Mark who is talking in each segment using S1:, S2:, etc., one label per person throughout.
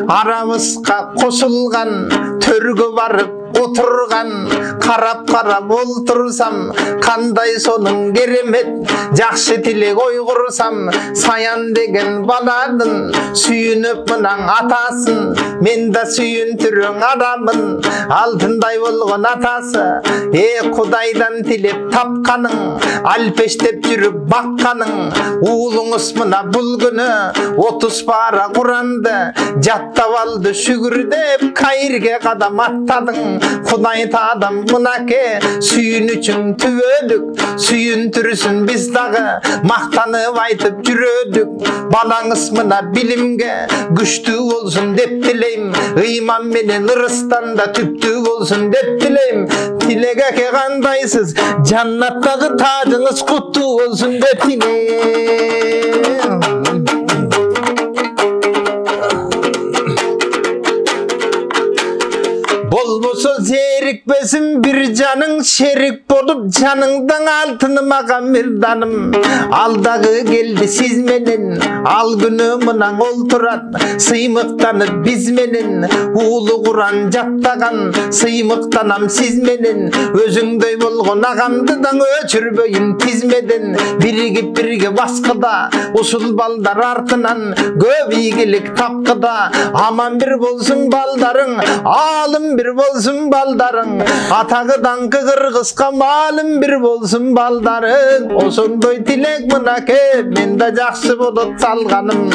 S1: Aramızga koşulgan törgü barıp oturgan karap oltursam kanday sonun keremet jakşı tilek oygursam sayan degen baladın sүйünüp mınan atasın men da sүйüntürün adamın altınday bolgon atası Kudaydan tilep tapkanın alpeştep жүрüp bakkanın uğluңuz mına bul günü 30 para Kur'an'dı jattap aldı şükürdep kayırge kadam attadın Kuday adam mınake suyun üçün tüvödük suyuntürüsün biz dağı maktanıp aytıp жүрödük balаңыз mına bilimge güçtü olsun dep dileyim iman menen ırıstan da tüptü olsun dep dileyim tilege kandaysız jannattagı tacыңız kutlu olsun dep dileyim Bolboso zerikbesin bir canın şerik bolup canыңdan altını magan bir danım aldağı geldi siz menen al günü mınan olturat sıymıktanıp biz menen uğulu Kur'an jattagan sıymıktanam siz menen özüngдөй bolgon agamdıdan öçürböyün tizmeden birigi baskıda usul baldar artынан köp iyigilik tapkıda aman bir bolsun baldarың alım bir bolsun baldarың atagı dankı kırgızka malım bir bolsun baldarың osondoy tilek mınake men da jakşı bolup salganım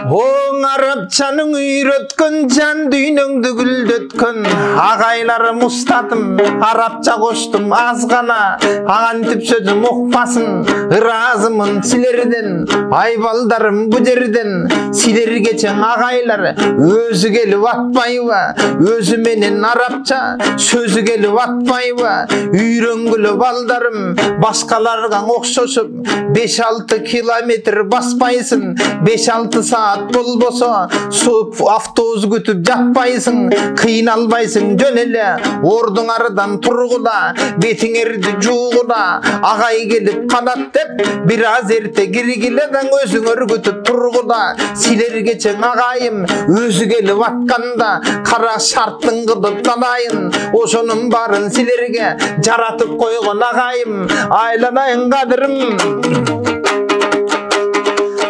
S1: Oң Arapçanın üyrötkön can düýnüňdi güldötkön agaylarym ustadım Arapça koştum azgana agantip sözüm okpasın ırazımın silerden ay baldarım bu jerden siler geçen agaylar özü gelip atmayba özü menen Arapça sözü gelip atmayba üýrengüli baldarım başkalarga okşoşup 5-6 kilometr baspaysın 5-6 saat bolboso sup avtobus kütüp jappaysın kıynalbaysın jönele ordun aradan turgula betiňerdi juugula agay gelip kanat dep biraz erte girgileden özüňör kütüp turgula siler geçen agayım özü gelip atkanda kara şartın kılıp dalayın oşonun barın silerge jaratıp koygon agayım aylanayın kadırım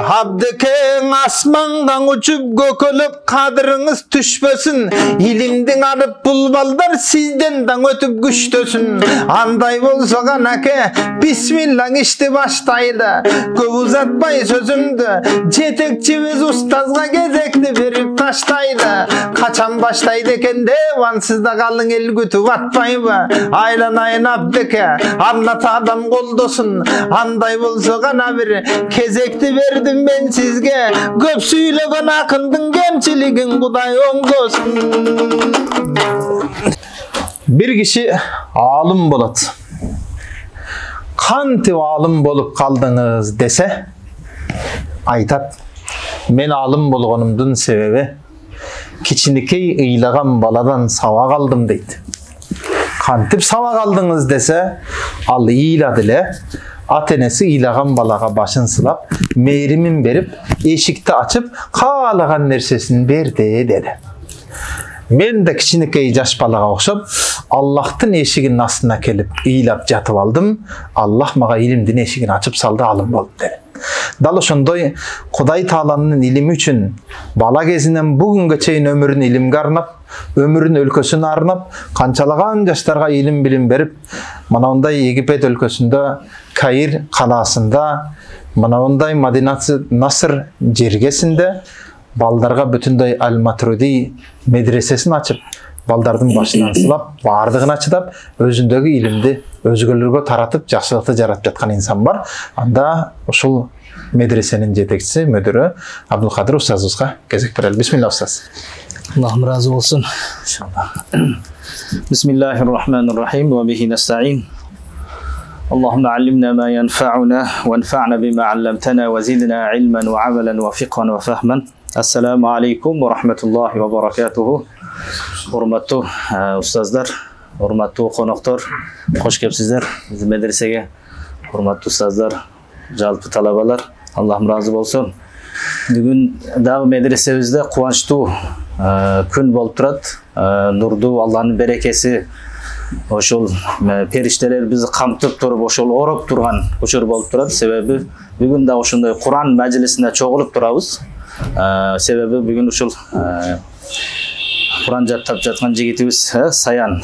S1: Abdikeň asmandan uçup gökölüp kadırыңız düşpösün ilimdiň alıp bul baldar sizden daň ötüp güçtösün anday bolsa ganake bismillah işti baştaydı köp uzatmay sözümdü jetekçimiz ustazga gezekti berip taştaydı kaçan baştaydı eken devansızda kalın el kütüp atmayba aylanayın Abdike anlat adam koldosun anday bolsa gana bir kezekti verdim ben sizge köp süylegen akındyň kemçiligin Kuday oňdosun Bir kişi alım bolat kantip alım bolup kaldyňyz dese aytat men alım bolgonumdun sebebi kiçinekey ıylagan baladan sawa kaldım deydi kantip sawa kaldyňyz dese al iyladyle Atenesi ilagan balaga başın sılap, meyrimin berip, eşikte açıp, kalagan nersesini berdi dedi. Men de kiçinekey jaş balaga okşap, Allah'tın eşiginin aslına kelip, iyilap jatıp aldım. Allah maga ilimdin eşigini açıp saldı, alım boldu dedi. Dal oşondoy Kuday Taalanyň ilimi üçün bala kezinden bugünkü çeyin ömürün ilimge arnap, ömürün өлkösüne arnap, kançalagan jaşlarga ilim bilim berip, mana onday Egipet өлkösünde Kair kalasında, mana onday Madinat-ı Nasr jergesinde baldarga bütünday Al-Maturidi medresesini açıp, baldardın başından sılap, bardığını açıdap, özündögi ilimdi özgürlüğe taratıp, jakşılıkты jaratıp jatkan insan var. Anda uşul medresenin jetekçisi, müdürü Abdulkadir Ustazımızga gezek bereli. Bismillah Ustaz.
S2: Allah'ım razı olsun. İnşallah. Bismillahirrahmanirrahim ve bihi nesta'in. Allahümme allimna ma yenfa'una ve enfa'na bima allamtana ve zidna ilmen ve amelen ve fiqhan ve fahmen. Esselamu aleyküm ve rahmetullahi ve berekatuhu. Hurmatly ustazlar, hurmatly konoktor, hoş kepsizler bizim medresege. Hurmatly ustazlar, jalpy talabalar, Allah'ım razı olsun. Бүгін дағы медресебізде қуаныштуу күн болып тұрады. Нурду Аллахның берекесі ошол периштелер бизди камтып туруп ошол ороп турган учур болуп турат. Себеби бүгүн да ошондой Куран мажлисине чогулуп турабыз. Себеби бүгүн ушул Куран жаттап жаткан жигитибиз Саян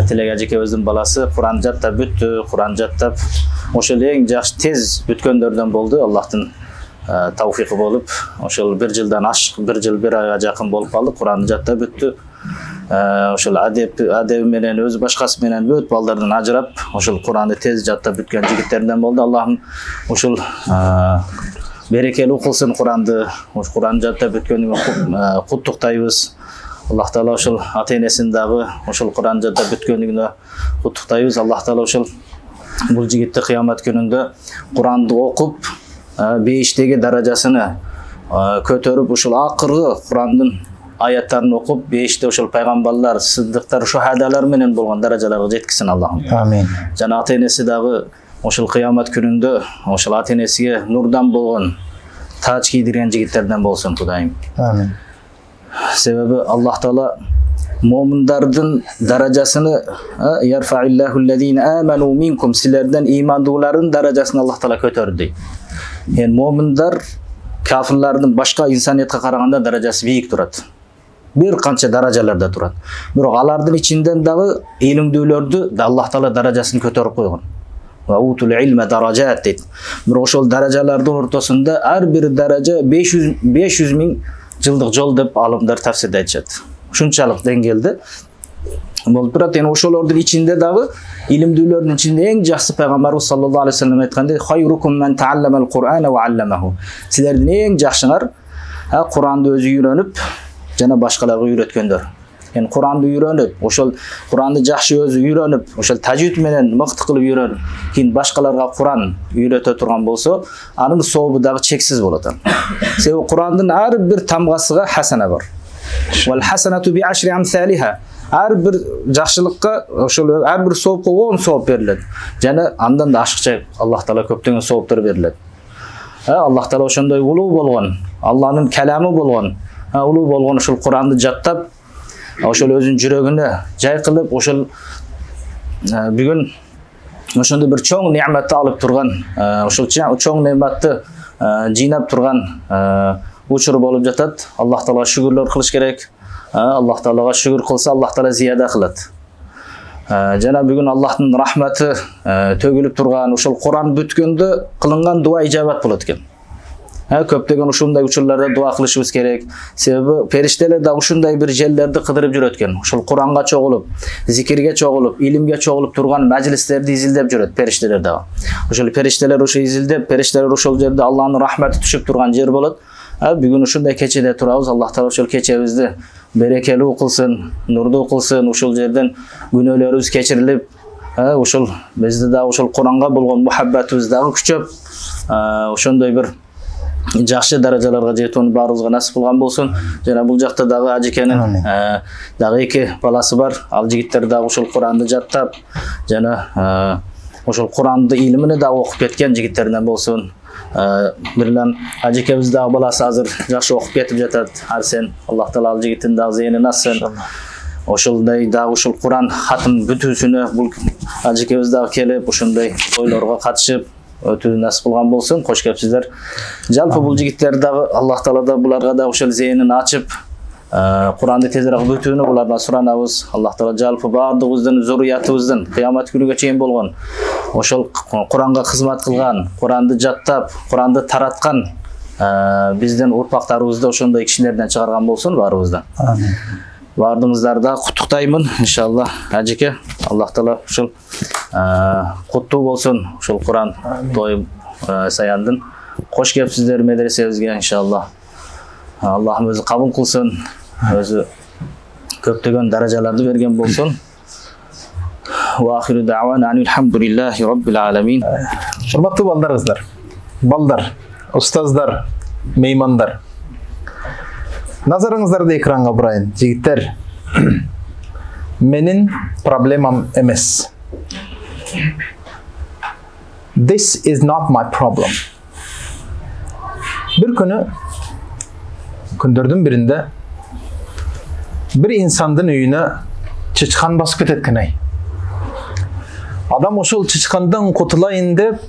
S2: Тилек ажекебиздин баласы Куран жаттап бүттү. Куран жаттап ошол эң жакшы тез бүткөндөрдөн болду. Аллахтын тавфиқы болуп, ошол 1 жылдан ашык, 1 жыл 1 айга жакын болуп калды. Куранды жаттап бүттү. Ошол адеби менен өз башкасы менен бөт балдардан ажырап, ошол Куранды тез жаттап бүткөн жигиттерден болду. Аллахым ошол берекелүү кылсын Куранды. Куран жаттап бүткөнүгө куттуктайбыз. Аллах Таала ошол ата-энесин дагы ошол Куран жаттап бүткөнүгүнө куттуктайбыз. Аллах Таала ошол бул жигитти кыямат күнүндө Куранды окуп, бейиштеги даражасыны көтөрүп, ошол акыркы Курандын аяттарын окуп, бейиште ошол пайгамбарлар, сыддыктар, шухадалар менен болгон даражаларга жеткизсин Аллахым.
S1: Амин.
S2: Жана ата-энеси дагы ошол кыямат күнүндө ошол ата-энесиге нурдан болгон тач кийдирген жигиттерден болсун Кудайым.
S1: Амин.
S2: Себеби Аллах Таала момундардын даражасыны ярфаиллаху аллазина аману минкум, силерден имандуулардын даражасын Аллах Таала көтөрдү дейт. Момундар кафирлардын башка инсаниятка караганда даражасы бийик турат. Бир канча даражаларда турат. Бирок алардын ичинден дагы илимдүүлөрдү да Аллах Таала даражасын көтөрүп койгон. Ва утул илма даражат дейт. Бирок ошол даражалардын ортосунда ар бир даража 500 миң жылдык жол деп алымдар тафсирде айтышат. Ушунчалык деңгээлде болуп турат. Ошолордун ичинде дагы илимдүүлөрдүн ичинде эң жакшы пайгамбарыбыз саллаллаху алейхи вассалам айткандай: "Хайрукум ман таалламал Кур'ана ва алламаху." Силердин эң жакшыңар Куранды өзү үйрөнүп, жана башкаларга үйрөткөндөр. Куранды үйрөнүп, ошол Куранды жакшы өзү үйрөнүп, ошол тажвид менен мыкты кылып үйрөнүп, кийин башкаларга Куран үйрөтө турган болсо, анын сообу дагы чексиз болот. Себеби Курандын ар бир тамгасыга хасана бар. Вал хасанату би ашри амсалиха. Ар бир жакшылыкка ошол ар бир соопко 10 сооп берилет. Жана андан да ашыкча Аллах Таала көптөгөн сооптор берилет. Аллах Таала ошондой улуу болгон, Алланын каламы болгон, улуу болгон ошол Куранды жаттап, ошол өзүнүн жүрөгүнө жай кылып, ошол бүгүн ошондой бир чоң неаматты алып турган, ошол чоң неаматты жыйнап турган учур болуп жатат. Аллах Таалага шүгүрлөр кылыш керек. Аллах Таалага шүгүр кылса, Аллах Таала зияда кылат. Жана бүгүн Аллахтын рахматы төгүлүп турган, ошол Куран бүткөндө кылынган дуа ижабат болот экен. Көптөгөн ушундай учурларда дуа кылышыбыз керек. Себеби периштелер да ушундай бир жерлерди кыдырып жүрөт экен. Ошол Куранга чогулуп, зикирге чогулуп, илимге чогулуп турган мажлистерди изилдеп жүрөт периштелер дагы. Ошол периштелер ошо изилдеп, периштелер ошол жерде Аллахнын рахматы түшүп турган жер болот. Бүгүн ушундай кечеде турабыз. Аллах Таала ошол кечебизди берекелүү кылсын, нурдуу кылсын. Ошол жерден күнөөлөрүбүз кечирилип, ошол бизде да ошол Куранга болгон мухаббатыбыз дагы күчөп, ошондой бир жакшы даражаларга жетүүнү баарыбызга насип кылган болсун. Жана бул жакта дагы ажекенин дагы 2 баласы бар. Ал жигиттер дагы ошол Куранды жаттап, жана ошол Куранды илимине дагы окуп кеткен жигиттерден болсун. Бирлан ажекебиз дагы баласы азыр жакшы окуп кетип жатат. Арсен, Аллах Таала ал жигиттин дагы зээнин ачсын. Ошолдой дагы ушул Куран хатым бүтүүсүнө бул ажекебиз дагы келип, ошондой тойлорго катышып өтүүнү насип кылган болсун. Кош келипсиздер. Жалпы бул жигиттер дагы Аллах Таала да буларга да ошол зээнин ачып, Куранды тезирээк бүтүүнү булардан суранабыз. Аллах Таала жалпы баардыгыбыздын зурриятыбыздын кыямат күнүгө чейин болгон ошол Куранга кызмат кылган, Куранды жаттап, Куранды тараткан биздин урпактарыбызды ошондой кишилерден чыгарган болсун баарыбыздан.
S1: Амин.
S2: Бардыгыңыздарды куттуктаймын, иншалла. Ажеке, Аллах Таала ушул куттуу болсун ушул Куран той Саяндын. Кош келипсиздер медресебизге, иншалла. Аллахым өзү кабыл кылсын, өзү көптөгөн даражаларды берген болсун. Ва ахиру дa'wana алхамдулиллахи rabbil alamin.
S1: Урматтуу балдар, устаздар, меймандар. Назарыңыздарды экранга бурайын. Жигиттер, менин проблемам эмес. This is not my problem. Bir күндөрдүн биринде bir insandын үйүнө чычкан басып кетет экен ай. Адам ошол чычкандан кутулайын деп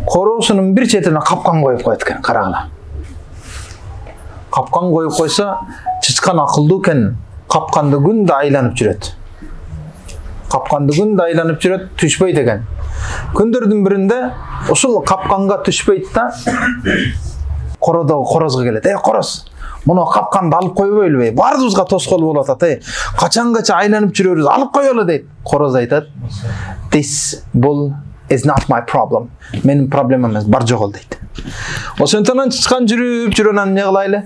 S1: короосунун бир четине капкан коюп коет экен, карагыла. Капкан коюп койсо, чычкан акылдуу экен, капканды күндө айланып жүрөт. Капканды күндө айланып жүрөт, түшпөйт экен. Күндөрдүн биринде ушул капканга түшпөйт да, корозго келет. Короз, муну капканды алып койбойлубу? Баарыбызга тоскоол болуп атат. Качангаcha айланып жүрөбүз, алып коелу дейт. Короз айтат, "This bull is not my problem. Менин проблемам эмес, бар жогол" дейт. Ошентен чычкан жүрүп анан эмне кылайлы?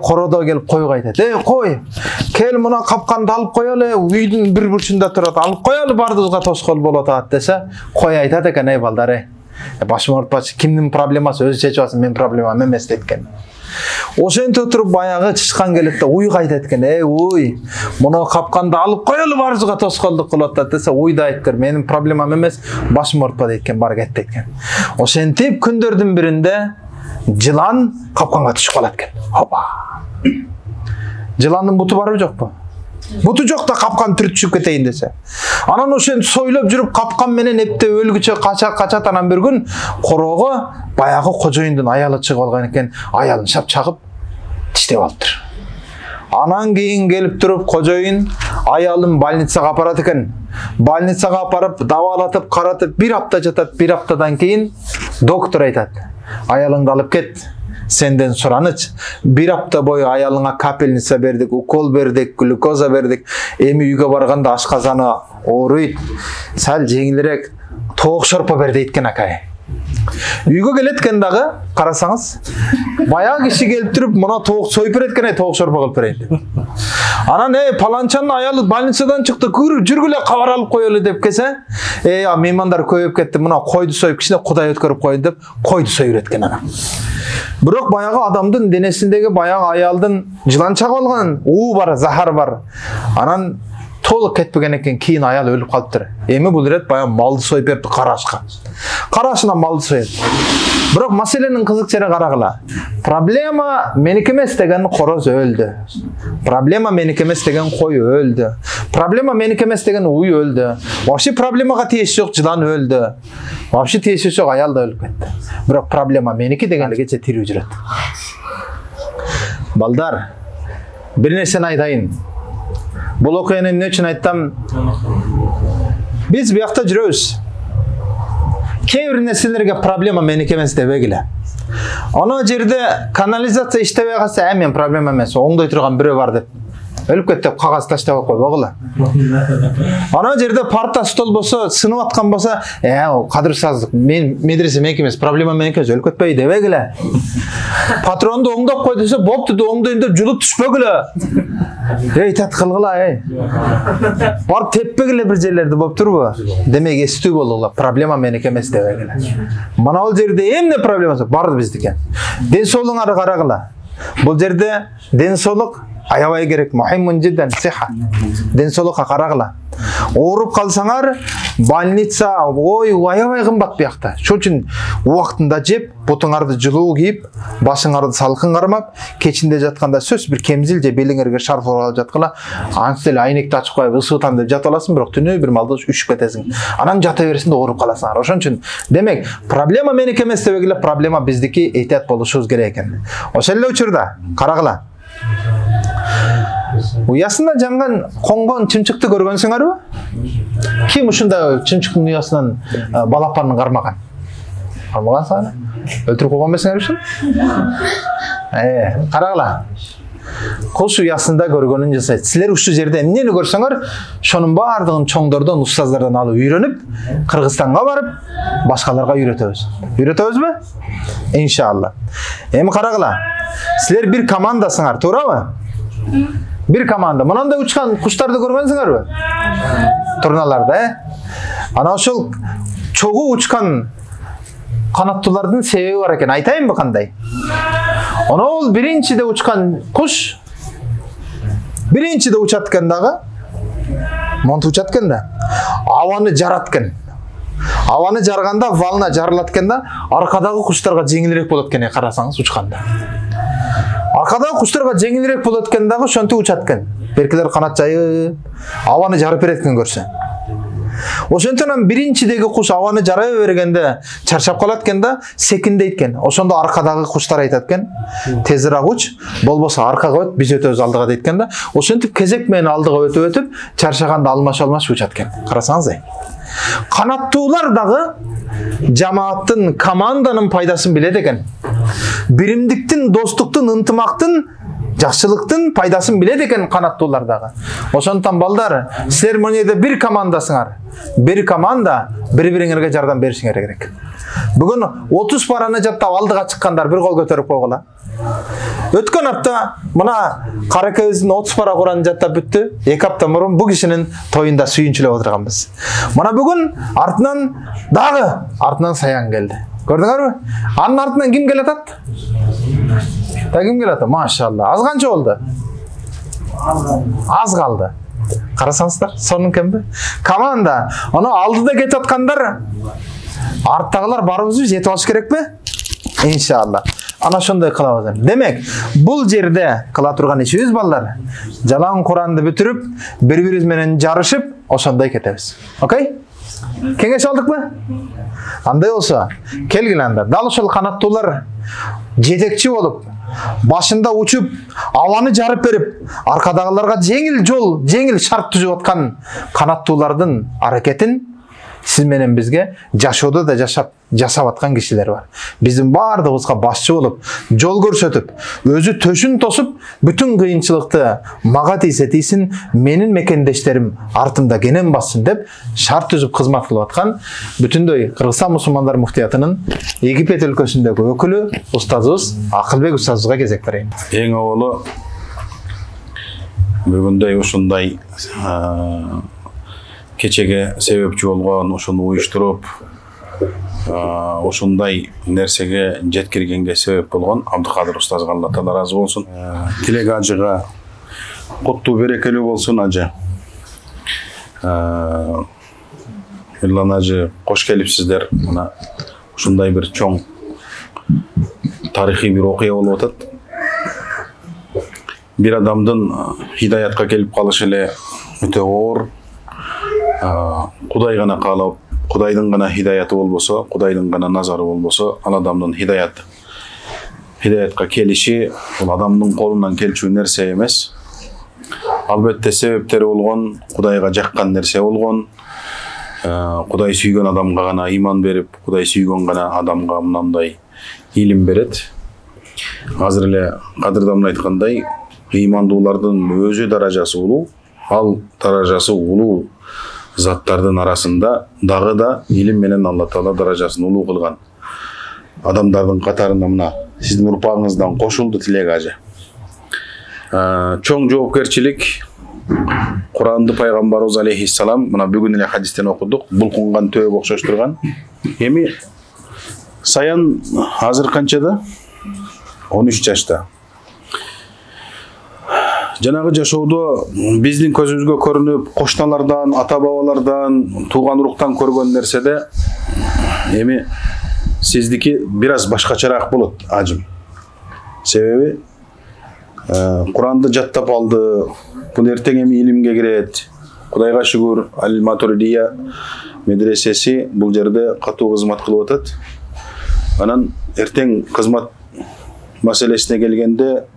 S1: Коrodо келип койго айтат. Кой, кел муну капканды алып коелу, үйдүн бир бурчунда турат, алып коелу, баарыбызга тоскоол болуп атат десе, кой айтат экен, балдар, башым оорутпачы, кимдин проблемасы, өзү чечип алсын, менин проблемам эмес дейт экен. Ошентип туруп баягы чычкан келет да, уйга айтат экен, уй, муну капканды алып коелу, баарыбызга тоскоолдук кылып атат десе, уйда айттыр, менин проблемам эмес, башым оорутпа дейт экен, бар кет дейт экен. Ошентип күндөрдүн биринде жылан капканга түшүп калат экен. Опа. Жыландын буту барбы жокпу? Буту жок да капкан түртүшүп кетейин десе. Анан ошентип сойлоп жүрүп капкан менен эптеп өлгүчө качат, анан бир күн короого баягы кожоюндун аялы чыгып алган экен, аялын шап чагып тиштеп алыптыр. Анан кийин келип туруп кожоюн аялын больницага апарат экен. Больницага апарып, дабалатып, каратып, бир апта жатат, бир аптадан кийин доктор айтат, аялыңды алып кет. Сенден сураныч. Бир апта бою аялыңа капельница бердик, укол бердик, глюкоза бердик. Эми үйгө барганда ашказаны ооруйт. Сал жеңилирээк тоок шорпо бер дейт экен акай. Үйгө келет экен дагы, карасаңыз, баягы киши келип туруп, мына тоок союп берет экен, тоок шорпо кылып берейин деп. Анан паланчанын аялы больницадан чыкты, жүргүлө кабар алып коелу деп келсе, меймандар көбөйүп кетти, мына койду союп, кичине Кудай өткөрүп коюн деп, койду союп берет экен анан. Бирок баягы адамдын денесиндеги баягы аялдын жылан чагып алган уу бар, захар бар. Анан толук кетпеген экен, кийин аял өлүп калыптыр. Эми бул ирет баягы малды союп берипти карашка. Карашынан малды союп. Бирок маселенин кызык жери карагыла. Проблема меники эмес деген короз өлдү. Проблема меники эмес деген кой өлдү. Проблема меники эмес деген уй өлдү. Вообще проблемага тиеши жок, жылан өлдү. Вообще тиеши жок, аял да өлүп кетти. Бирок проблема меники дегенлигиче тирүү жүрөт. Балдар, бир нерсени айтайын. Бул окуяны эмне үчүн айттым? Биз биякта жүрөбүз. Кээ бир нерселерге проблема меники эмес дебегиле. Аны жерде канализация иштебей калса, мен проблема эмес, оңдой турган бирөө бар деп өлүп кетти деп кагаз таштап койбогула. Ана жерде парта стол болсо, сынып аткан болсо, кадырсаздык, мен медресе меники эмес, проблема меники эмес, өлүп кетпей дебегиле. Патронду оңдоп кой десе, бопту оңдойм деп жулуп түшпөгүлө. Тат кылгыла, Барып теппегиле бир жерлерди болуп турбу? Демек эстүү болгула, проблема меники эмес дебегиле. Мана бул жерде эмне проблемасы бар биздики. Ден соолугуңарды карагыла. Бул жерде ден соолук аябай керек, мухиммун жиддан, сиха. Ден соолукка карагыла. Ооруп калсаңар, больница, аябай кымбат биякта. Ошон үчүн убактында жеп, бутуңарды жылуу кийип, башыңарды салкын кармап, кечинде жатканда сөз бир кемзил же белиңерге шарф алып жаткыла, антип эле айнекти ачып коюп ысытам деп жата аласың, бирок түнү бир малда үшүп кетесиң. Анан жата бересиң да ооруп каласың. Ошон үчүн демек, проблема меники эмес дебегиле, проблема биздики, эhtiyat болушубуз керек экен. Ошол эле учурда карагыла. Уясында жанган коңгон чымчыкты көргөнсүңөрбү? Ким ушундай чымчыктын уясынан балапанын кармаган? Кармагансыңар? Өлтүрүп койгон эмессиңерби? Карагыла. Куш уясында көргөнүн жасайт. Силер ушул жерде эмнени көрсөңөр, ошонун баардыгын чоңдордон, устаздардан алып үйрөнүп, Кыргызстанга барып, башкаларга үйрөтөбүз. Үйрөтөбүзбү? Иншалла. Эми карагыла. Силер бир командасыңар, туурабы? Бир команда. Мынандай учкан куштарды көргөнсүңөрбү? Турналарда, Ана ошол чогуу учкан канаттуулардын себеби бар экен. Айтайынбы кандай? Ана ол биринчиде учкан куш, биринчиде учат экен дагы. Монтип учат экен да. Абаны жараткан. Аваны жарганда волна жарылат экен да, аркадагы куштарга жеңилирээк болот экен карасаңыз учканда. Аркадагы куштарга жеңилирээк болот экен дагы ошентип учат экен. Беркилер канат жайып, аваны жарып берет экен көрсө. Ошентен биринчидеги куш аваны жарай бергенде чарчап калат экен да, секиндейт экен. Ошондо аркадагы куштар айтат экен, тезирээк уч, болбосо аркага өт, биз өтөбүз алдыга дейт экен да. Ошентип кезек менен алдыга өтүп, чарчаганда алмаш учат экен. Карасаңыз. Канаттуулар дагы жамааттын, команданын пайдасын билет экен. Биримдиктин, достуктун, ынтымактын, жакшылыктын пайдасын билет экен канаттуулар дагы. Ошондон балдар, силер мынеде бир командасыңар. Бир команда бири-бириңерге жардам беришиңер керек. Бүгүн 30 параны жаттап алдыга чыккандар бир кол көтөрүп койгула. Өткөн апта мына Каракөздүн 30 пара Куранын жаттап бүттү. 2 апта мурун бу кишинин тоюнда сүйүнчүлөп отурганбыз. Мына бүгүн артынан Саян келди. Көрдүңөрбү? Анын артынан ким келатат? Ким келатат? Машалла. Аз канча болду? Аз калды. Карасаңыздар, сонун кемби? Команда. Аны алдыда кетип аткандар, арттагылар барыбызбы жетип алыш керекпи? Иншалла. Ana şunday kılavuzlar. Demek bul жерде kıla turgan işimiz ballar. Jalan Kur'an'da bitirip bir-birimiz menen jarışıp oşonday ketebiz. Okey? Kengeş aldık mı? Андай olsa kelgilenler. Dal ошол kanattular жетекчи болуp, başında uçup, avanı jarıp berip, arkadagılarga жеңил şart түзүп аткан kanattulardын hareketin siz menen bizge жашоодо да жасап аткан кишилер бар. Биздин баардыгыбызга башчы болуп, жол көрсөтүп, өзү төшүн тосуп, бүтүн кыйынчылыкты мага тийсин, менин мекендештерим артымда кенен бассын деп шарт түзүп кызмат кылып аткан бүтүндөй Кыргызстан мусулмандар муфтиятынын Египет өлкөсүндөгү өкүлү устазыбыз Акылбек устазыбызга кезек берейин.
S3: Эң авалы бүгүндөй ушундай кечеге себепчи болгон, ошону уюштуруп, ошондой нерсеге жеткиргенге себеп болгон Абдыкадыр устазга Алла таала ыраазы болсун. Тилек ажыга куттуу берекелүү болсун ажы. Мирлан ажы, кош келипсиздер. Мына ушундай бир чоң тарыхый бир окуя болуп атат. Бир адамдын хидаятка келип калышы эле өтө оор. Кудай гана каалап, Кудайдын гана хидаяты болбосо, Кудайдын гана назары болбосо, ал адамдын хидаятка келиши бул адамдын колунан келчү нерсе эмес. Албетте себептери болгон, Кудайга жаккан нерсе болгон. Кудай сүйгөн адамга гана иман берип, Кудай сүйгөн гана адамга мындай илим берет. Азыр эле кадырдамын айткандай, ыймандуулардын өзү даражасы улуу, ал даражасы улуу заттардын арасында дагы да илим менен Алла таала даражасын улуу кылган адамдардын катарына мына сиздин урпагыңыздан кошулду Тилек ажы. Чоң жоопкерчилик Куранды пайгамбарыбыз алейхиссалам мына бүгүн эле хадистен окудук, булкунган төбө окшоштурган. Эми Саян азыр канчада? 13 жашта. Жанагы жашоодо биздин көзүбүзгө көрүнүп, кошуналардан, ата-бабалардан, тууган уруктан көргөн нерседе эми сиздики бир аз башкачараак болот ажым. Себеби Куранды жаттап алды, бул эртең эми илимге кирет. Кудайга шүгүр, Ал-Матуридия медресеси бул жерде катуу кызмат кылып атат. Анан эртең кызмат маселесине келгенде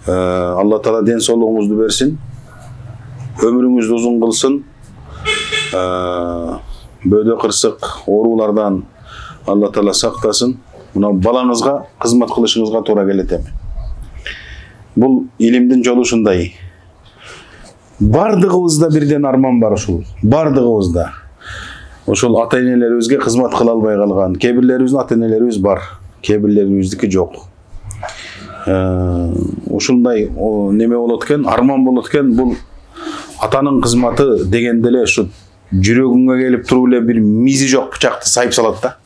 S3: Алла таала ден соолугуңузду берсин, өмүрүңүздү узун кылсын, бөөдө кырсык оорулардан Алла таала сактасын. Мына балаңызга кызмат кылышыңызга туура келет эми. Бул илимдин жолу ушундай. Бардыгыбызда бирден арман бар ушул. Бардыгыбызда. Ошол ата-энелерибизге кызмат кыла албай калган, кээ-бирлерибиздин ата-энелерибиз бар, кээ-бирлерибиздики жок. Ушундай неме болот экен, арман болот экен. Бул атанын кызматы дегенде эле ушу жүрөгүңө келип туруп эле бир мизи жок бычакты сайып салат да.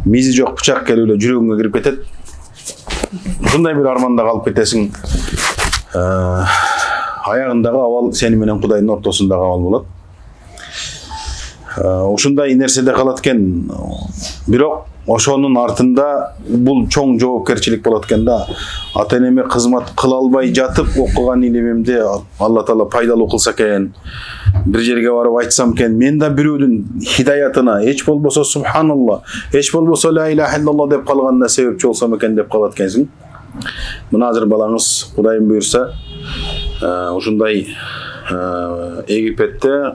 S3: Мизи жок бычак келип эле жүрөгүңө кирип кетет. Ушундай бир арманда калып кетесиң. Аягындагы абал сени менен Кудайдын ортосундагы абал болот. Ушундай нерседе калат экен. Бирок ошонун артында бул чоң жоопкерчилик болот экен да. Ата энеме кызмат кыла албай жатып окуган илимимди Алла Таала пайдалуу кылса экен. Бир жерге барып айтсам экен, мен да бирөөдүн хидаятына эч болбосо субханалла, эч болбосо ла иляха иллаллах деп калганына себепчи болсом экен деп калат экенсиң. Мына азыр балаңыз Кудайым буйрса ушундай Египетте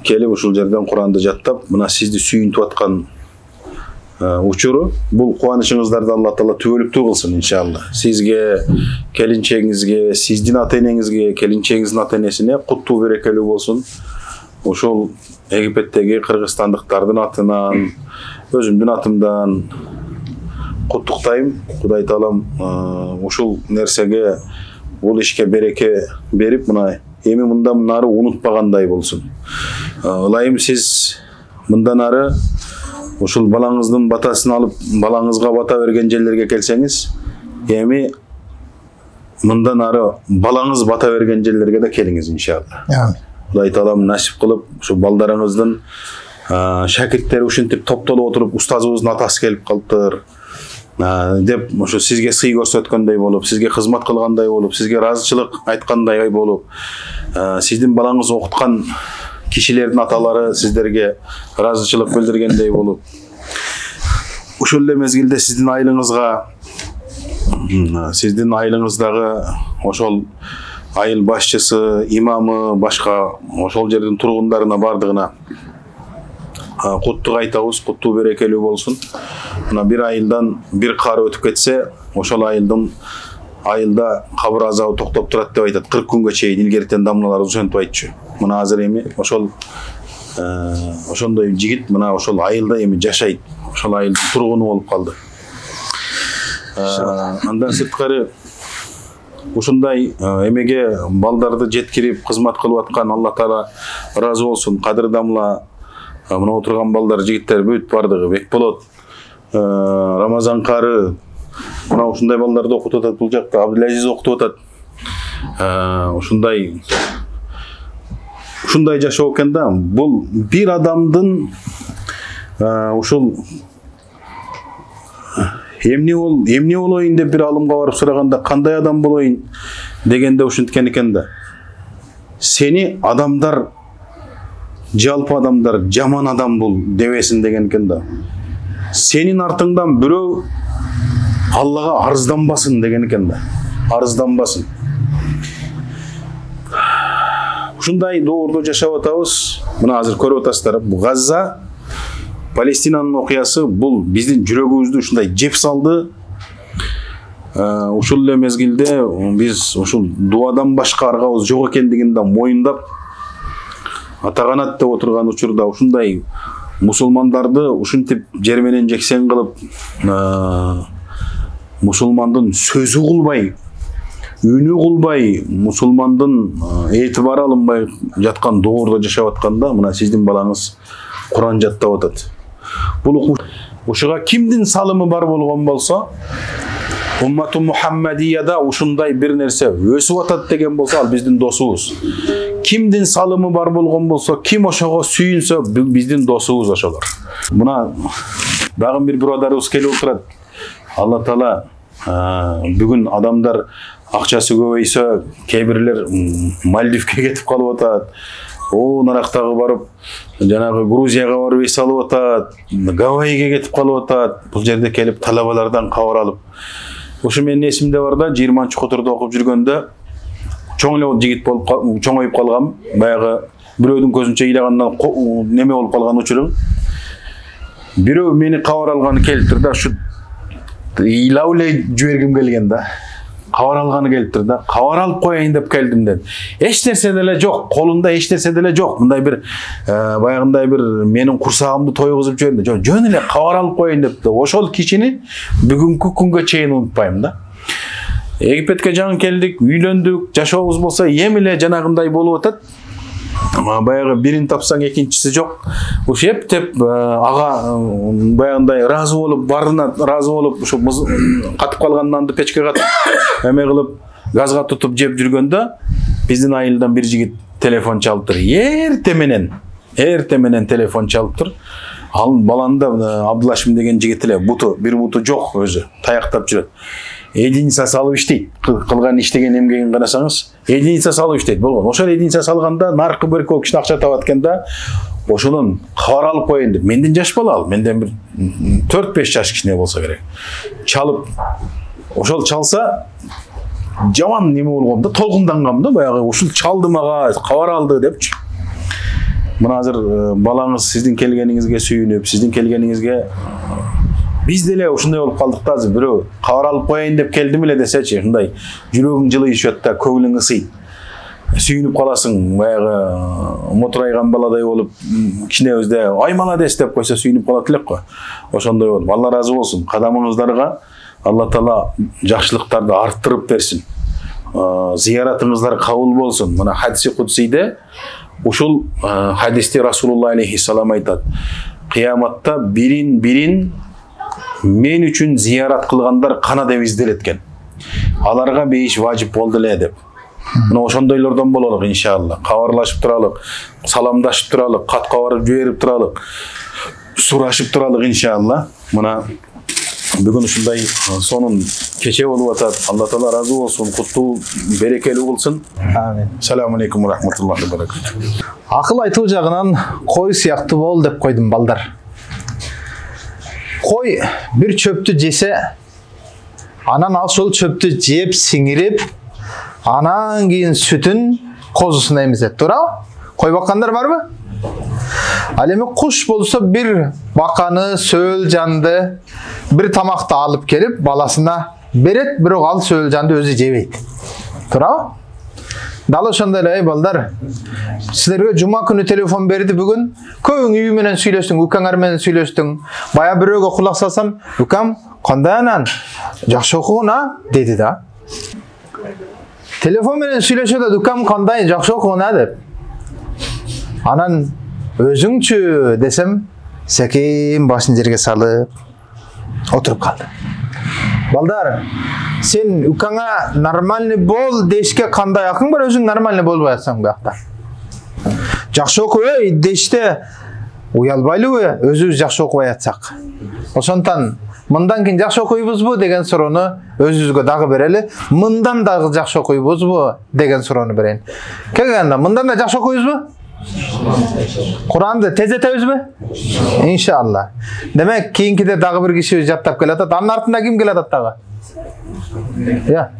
S3: келип ушул жерден Куранды жаттап, мына сизди сүйүнтүп аткан учуру, бул кубанычыңыздарды Алла Таала түбөлүктүү кылсын иншалла. Сизге, келинчегиңизге, сиздин ата энеңизге, келинчегиңиздин ата энесине куттуу берекелүү болсун. Ошол Египеттеги кыргызстандыктардын атынан, өзүмдүн атымдан куттуктайм. Кудай Таалам ушул нерсеге, бул ишке береке берип, мына эми мындан нары унутпагандай болсун. Ылайым сиз мындан ары ушул балаңыздын батасын алып, балаңызга бата берген жерлерге келсеңиз, эми мындан ары балаңыз бата берген жерлерге да келиңиз иншалла. Кудай Таалам насип кылып, ушу балдарыңыздын шакирттери ушинтип топтолуп отуруп, устазыбыздын атасы келип калыптыр деп ушу сизге сый көрсөткөндөй болуп, сизге кызмат кылгандай болуп, сизге ыраазычылык айткандай болуп, сиздин балаңыз окуткан кишилердин аталары сиздерге ыраазычылык билдиргендей болуп, ушул эле мезгилде сиздин айылыңыздагы ошол айыл башчысы, имамы, башка ошол жердин тургундарына бардыгына куттук айтабыз, куттуу берекелүү болсун. Мына бир айылдан бир кар өтүп кетсе, ошол айылда кабыр азабы токтоп турат деп айтат. 40 күнгө чейин илгертен дамналар ошентип айтчу. Мына азыр эми ошондой жигит мына ошол айылда эми жашайт. Ошол айылдын тургуну болуп калды. Андан сырткары ушундай эмеге балдарды жеткирип кызмат кылып аткан Алла Таала ыраазы болсун. Кадыр дамла мына отурган балдар, жигиттер бүт бардыгы, Бекболот, Рамазан кары, мына ушундай балдарды окутуп атат, бул жакта Абдулазиз окутуп атат. Ушундай жашоо экен да. Бул бир адамдын ушул эмне болоюн деп бир алымга барып сураганда, кандай адам болоюн дегенде ушинткен экен да. Сени адамдар, жалпы адамдар жаман адам бул дебесин деген экен да. Сенин артыңдан бирөө Аллага арызданбасын деген экен да. Арызданбасын. Ушундай доордо жашап атабыз. Мына азыр көрүп атасыздар, Газа, Палестинанын окуясы бул биздин жүрөгүбүздү ушундай жеп салды. Ушул эле мезгилде биз ушул дуадан башка аргабыз жок экендигин да моюндап, атаганат деп отурган учурда ушундай мусулмандарды ушинтип жер менен жексен кылып, мусулмандын сөзү кулбай, үнү кулбай, мусулмандын этибары алынбай жаткан доордо жашап атканда, мына сиздин балаңыз Куран жаттап атат. Бул ушуга кимдин салымы бар болгон болсо, уммату Мухаммадияда ушундай бир нерсе өсүп атат деген болсо, ал биздин досубуз. Кимдин салымы бар болгон болсо, ким ошого сүйүнсө, биздин досубуз ошолор. Мына дагы бир биродарыбыз келип отурат. Алла Таала бүгүн адамдар акчасы көбөйсө, кээ бирлер Мальдивке кетип калып атат. Нарактагы барып, жанагы Грузияга барып эс алып атат, Гавайиге кетип калып атат. Бул жерде келип талабалардан кабар алып. Ушу менин эсимде бар да, 20-чукутурда окуп жүргөндө чоң эле жигит болуп чоңоюп калгам. Баягы бирөөдүн көзүнчө ыйлагандан неме болуп калган учурум. Бирөө мени кабар алганы келиптир да, ушу ыйлап эле жибергим келген да. Кабар алганы келиптир да. Кабар алып коеюн деп келдим деді. Эч нерсе деле жок, колунда эч нерсе деле жок. Мындай бир баягындай бир менин курсагымды тойгузуп жиберди. Жок, жөн эле кабар алып коеюн депти. Ошол кишини бүгүнкү күнгө чейин унутпайм да. Египетке жаңы келдик, үйлөндүк, жашообуз болсо эми эле жанагындай болуп атат. Баягы бирин тапсаң экинчиси жок. Ушу эптеп ага баягындай ыраазы болуп, барына ыраазы болуп, ушу катып калган нанды печке катып, эме кылып, газга тутуп жеп жүргөндө, биздин айылдан бир жигит телефон чалыптыр. Эрте менен Эрте менен телефон чалып тур. Ал баланда Абдулашим деген жигит эле бир буту жок өзү, таяктап жүрөт. Единица салып иштейт. Кылган иштеген эмгегин карасаңыз, единица салып иштейт болгон. Ошол единица салганда наркы бир киши акча табат экен да, ошонун кабар алып коеюн деп. Менден жаш бала ал, менден бир 4-5 жаш кичине болсо керек. Чалып, ошол чалса жаман неме болгом да, толкундангам да, баягы ушул чалды мага, кабар алды депчи. Мына азыр балаңыз сиздин келгениңизге сүйүнүп, сиздин келгениңизге биз деле ушундай болуп калдык да, азыр бирөө кабар алып коеюн деп келдим эле десечи, ушундай жүрөгүң жылыйышат да, көңүлүң ысыйт. Сүйүнүп каласың, баягы мотурайган баладай болуп, кичинебизде ай молодец деп койсо сүйүнүп калат элек го. Ошондой болуп, Алла разы болсун. Кадамыңыздарга Алла Таала жакшылыктарды арттырып берсин. Зияратыңыздар кабыл болсун. Мына хадиси кудсийде ушул хадисте Расулулла алейхиссалам айтат: кыяматта бирин мен үчүн зиярат кылгандар кана деп изделет экен. Аларга бейиш важип болду эле деп. Мына ошондойлордон бололук иншалла. Кабарлашып туралык, саламдашып туралык, кат кабар жиберип туралык, сурашып туралык иншалла. Мына бүгүн ушундай сонун кече болуп атат. Алла Таала разы болсун, куттуу, берекелүү болсун.
S1: Амин.
S3: Ассаламу алейкум ва рахматуллахи ва баракатух.
S1: Акыл айтуу жагынан кой сыяктуу бол деп койдум балдар. Кой бир чөптү жесе, анан ал ошол чөптү жеп, сиңирип, анан кийин сүтүн козусуна эмизет. Туурабы? Кой баккандар барбы? Ал эми куш болсо бир баканы, сөөл жанды, бир тамакты алып келип баласына берет, бирок ал сөөл жанды өзү жебейт. Туурабы? Дал ошондой эле балдар. Силерге жума күнү телефон берди бүгүн. Көбүң үй менен сүйлөштүң, укаңар менен сүйлөштүң. Бая бирөөгө кулак салсам, укам, кандай анан? Жакшы окугун а? Деди да. Телефон менен сүйлөшөдө укам кандай, жакшы окугун а деп. Анан өзүңчү десем, секин башын жерге салып отуруп калды. Балдар, сен укаңа нормальный бол дешке кандай акың бар, өзүң нормальный болбой атсаң биякта. Жакшы окуп деште уялбайлыбы, өзүбүз жакшы окубай атсак. Ошондон мындан кийин жакшы окуйбузбу деген суроону өзүбүзгө дагы берели. Мындан дагы жакшы окуйбузбу деген суроону берейин. Келгенде мындан да жакшы окуйбузбу? Куранды тездетебизби? Иншалла. Демек, кийинкиде дагы бир киши жаттап келатат. Анын артында ким келатат дагы? Я.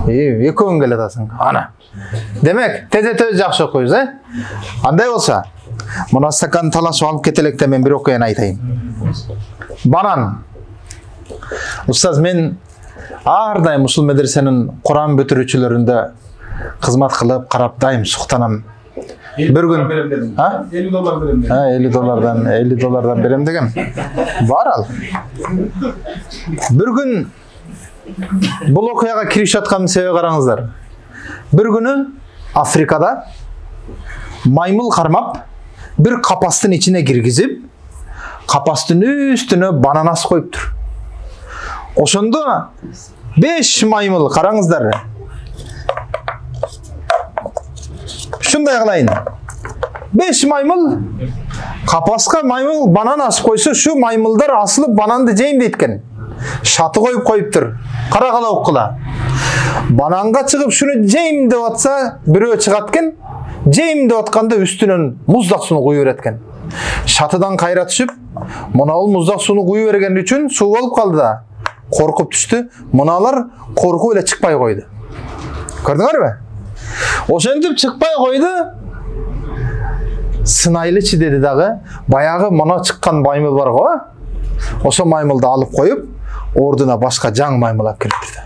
S1: Экөөң келатасың. Ана. Демек, тездетебиз, жакшы окуйбуз, Андай болсо, мына стакан талашып алып кетелек де мен бир окуяны айтайын. Банан. Устаз, мен ар дайым ушул медресенин Куран бүтүрүүчүлөрүндө кызмат кылып, караптайм, суктанам. Bir gün $50 berem dedim. Ha, $50 berem degem. Var al. Bir gün bul okuyaga kirişip atkан себеби караңыздар. Bir günü Afrikada maymul кармап, bir kapastın içine girgizip, kapastın üstüne bananas koyuptur. Oşonda 5 maymul караңыздар. Şunday kılayın. 5 maymul kapaska maymul banan asıp koysa şu maymullar asılıp banandı jeyim deytken. Şatı koyup koyuptur. Kara kala okula. Bananga çıkıp şunu jeyim de atsa birөө çıgatken, jeyim de atkanda üstünün muzdak sunu koyu veretken. Şatıdan kayra düşüp, mına ol muzdak sunu koyu vergen üçün su olup kaldı da. Korkup düştü. Mınalar korku ile çıkpay koydu. Gördüңөр mü? Oşentip çıkpay koydu. Sınaylıçı dedi dağı. Bayağı mına çıkkan maymul var go. Oşo maymuldu alıp koyup orduna başka can maymul alıp kiriptirdi.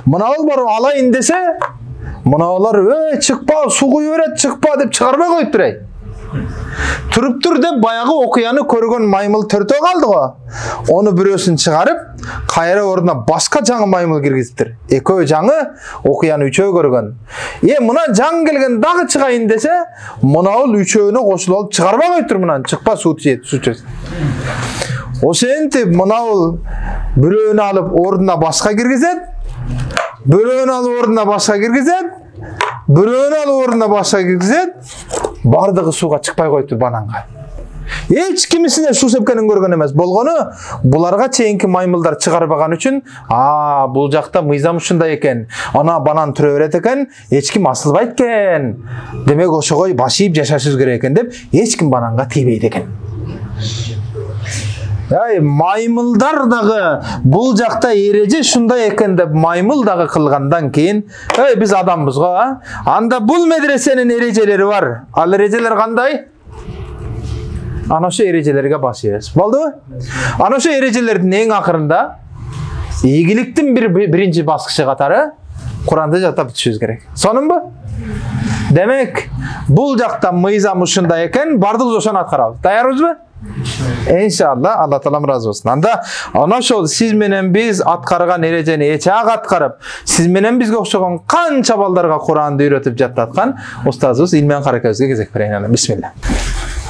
S1: Mınalar var alayın dese, mınalar çıkpa su koyuveret çıkpa dep çıkarmay koyup duray. Turup dur dep bayağı okuyanı körgön maymul törtö kaldı go. Onu birөөsүн çıkarıp kayra orduna başka жаңы maymul kirgiziptir. Ekөө жаңы okuyanı üçөө көргөн. Мына жаң келген дагы чыгайын десе, мына ол üçөөнө кошулуп алып чыгарбай коюптур мынаны. Чыкпа суу чөз. Ошентип мына ол бирөөнү алып ордуна башка киргизет. Бирөөнү алып ордуна башка киргизет. Бирөөнү алып ордуна башка киргизет. бардығы суға шықпай қойыпты бананға. Эч кимисине суу сепкенин көргөн эмес. Болгону буларга чейинки маймылдар чыгарбаган үчүн, бул жакта мыйзам ушундай экен. Ана банан түрө берет экен, эч ким асылбайт экен. Демек ошого баш ийип жашашыбыз керек экен деп, эч ким бананга тийбейт экен. Маймылдар дагы бул жакта эреже шундай экен деп маймыл дагы кылгандан кийин, биз адамбыз го, анда бул медресенин эрежелери бар. Ал эрежелер кандай? Ana şu erecelerge başlayız. Oldu? Ana şu erecelerдің ең ақырында игіліктің birinci басқышы қатары Құранды жаттап бітішіміз керек. Сонын бу? Демек, бұл жақта мыйзам ушунда екен, бардығыз ошоны аткарабыз. Даярбыз бы? Иншалла, Алла Таалам разы болсын. Анда ana şu siz менен биз аткарган эрежени эчак аткарып, siz менен бизге окшогон канча балдарга Куранды үйрөтүп жаттаткан устазыбыз Илман Каракөзгө кезек берейин. Бисмилlah.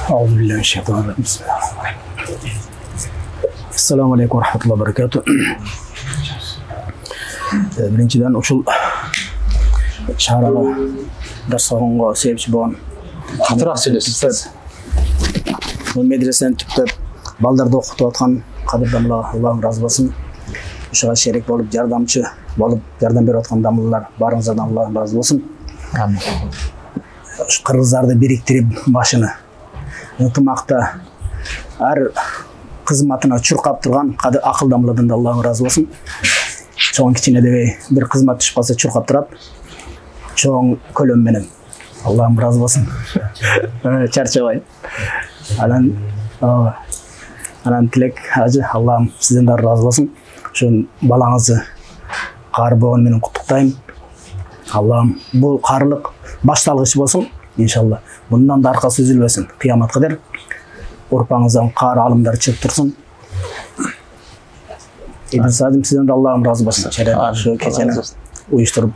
S4: أعوذ بالله من الشيطان الرجيم بسم الله الرحمن الرحيم السلام عليكم ورحمة الله وبركاته Birinciden uçul şaharaga ders alганга себепчи болгон
S1: Атыраак сүйлөшүңүз.
S4: Бул медресени түптөп балдарды окутуп аткан кадырдамлар Аллахым разы болсун. Ушуга шерик болуп жардамчы болуп жардам берип аткан дамлар барыңыздардан Аллахым разы болсун.
S1: Амин.
S4: Ушу кыргыздарды бириктирип башыны ынтымакта ар кызматына чуркап турган акылдамлардан да Аллахым разы болсун. Чоң кичине дебей бир кызмат түшүп калса чуркап турат. Чоң көлөм менен Аллахым разы болсун. Чарчабай. Анан тилек ажы Аллахым сизден да разы болсун. Ошон балаңызды каар болгон менен куттуктайм. Аллахым бул каарлык башталгыч болсун. İnşallah. Bundan da arkası üzülmesin. Kıyamet kadar urpağınızdan kar alımları çıkıp dursun. İdris Adım sizden de Allah'ım razı olsun. Şu keçeni uyuşturup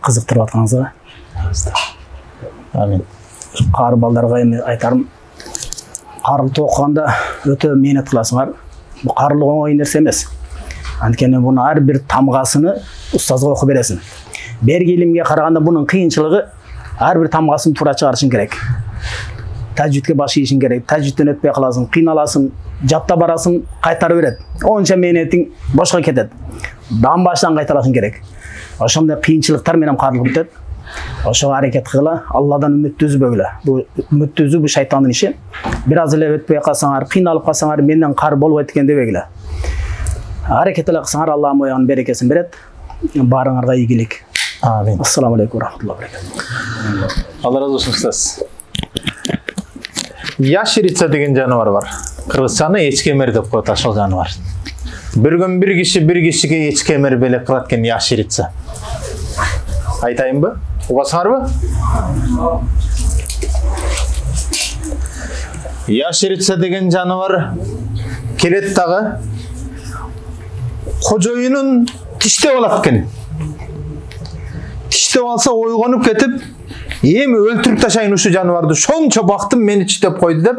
S4: kızıktırıp atkanızda.
S1: Amin.
S4: Kar ballarga aytarım. Karlıkta okuğanda öte menet kılasınlar. Bu karlık oңой nerse emes. Antkeni bunu her bir tamgasını ustazga oku beresin. Bergi ilimge karaganda bunun kıyınçılığı her bir tamgasını tura çıkarışın gerek. Tecvidge baş işin gerek. Tecvidden ötpey kalasın, kıynalasın, jatta barasın, kaytarı beret. Onca meynetin boşka ketet. Dan baştan kaytarasın gerek. Oşonda kıyınçılıklar menem karlık bitet. Oşo hareket kıla, Allah'dan ümitli üzböyle. Bu ümitli üzü bu şeytanın işi. Biraz ile ötpey kalsanar, kıynalıp kalsanar, menden kar bol etken debeyle. Hareket ile kılsanar, Allah'ım oyağın berekesin beret. Barınarga iyilik.
S1: Amin.
S4: Assalamu alaikum warahmatullahi wabarakatuh.
S1: Allah razı olsun ustaz. Яшерица деген жануар бар. Кыргызчаны эчкемер деп коет ашыл жануар. Bir gün bir kişiге эчкемер белек кылат экен яшерица. Айтайын бы? Угасыңарбы? Яшерица деген жануар келет дагы кожоюнун тиштеп алат экен. Тиштеп алса ойгонуп кетип, эми өлтүрүп ташайын ушу жаныбарды, шончо бактым мени тиштеп койду деп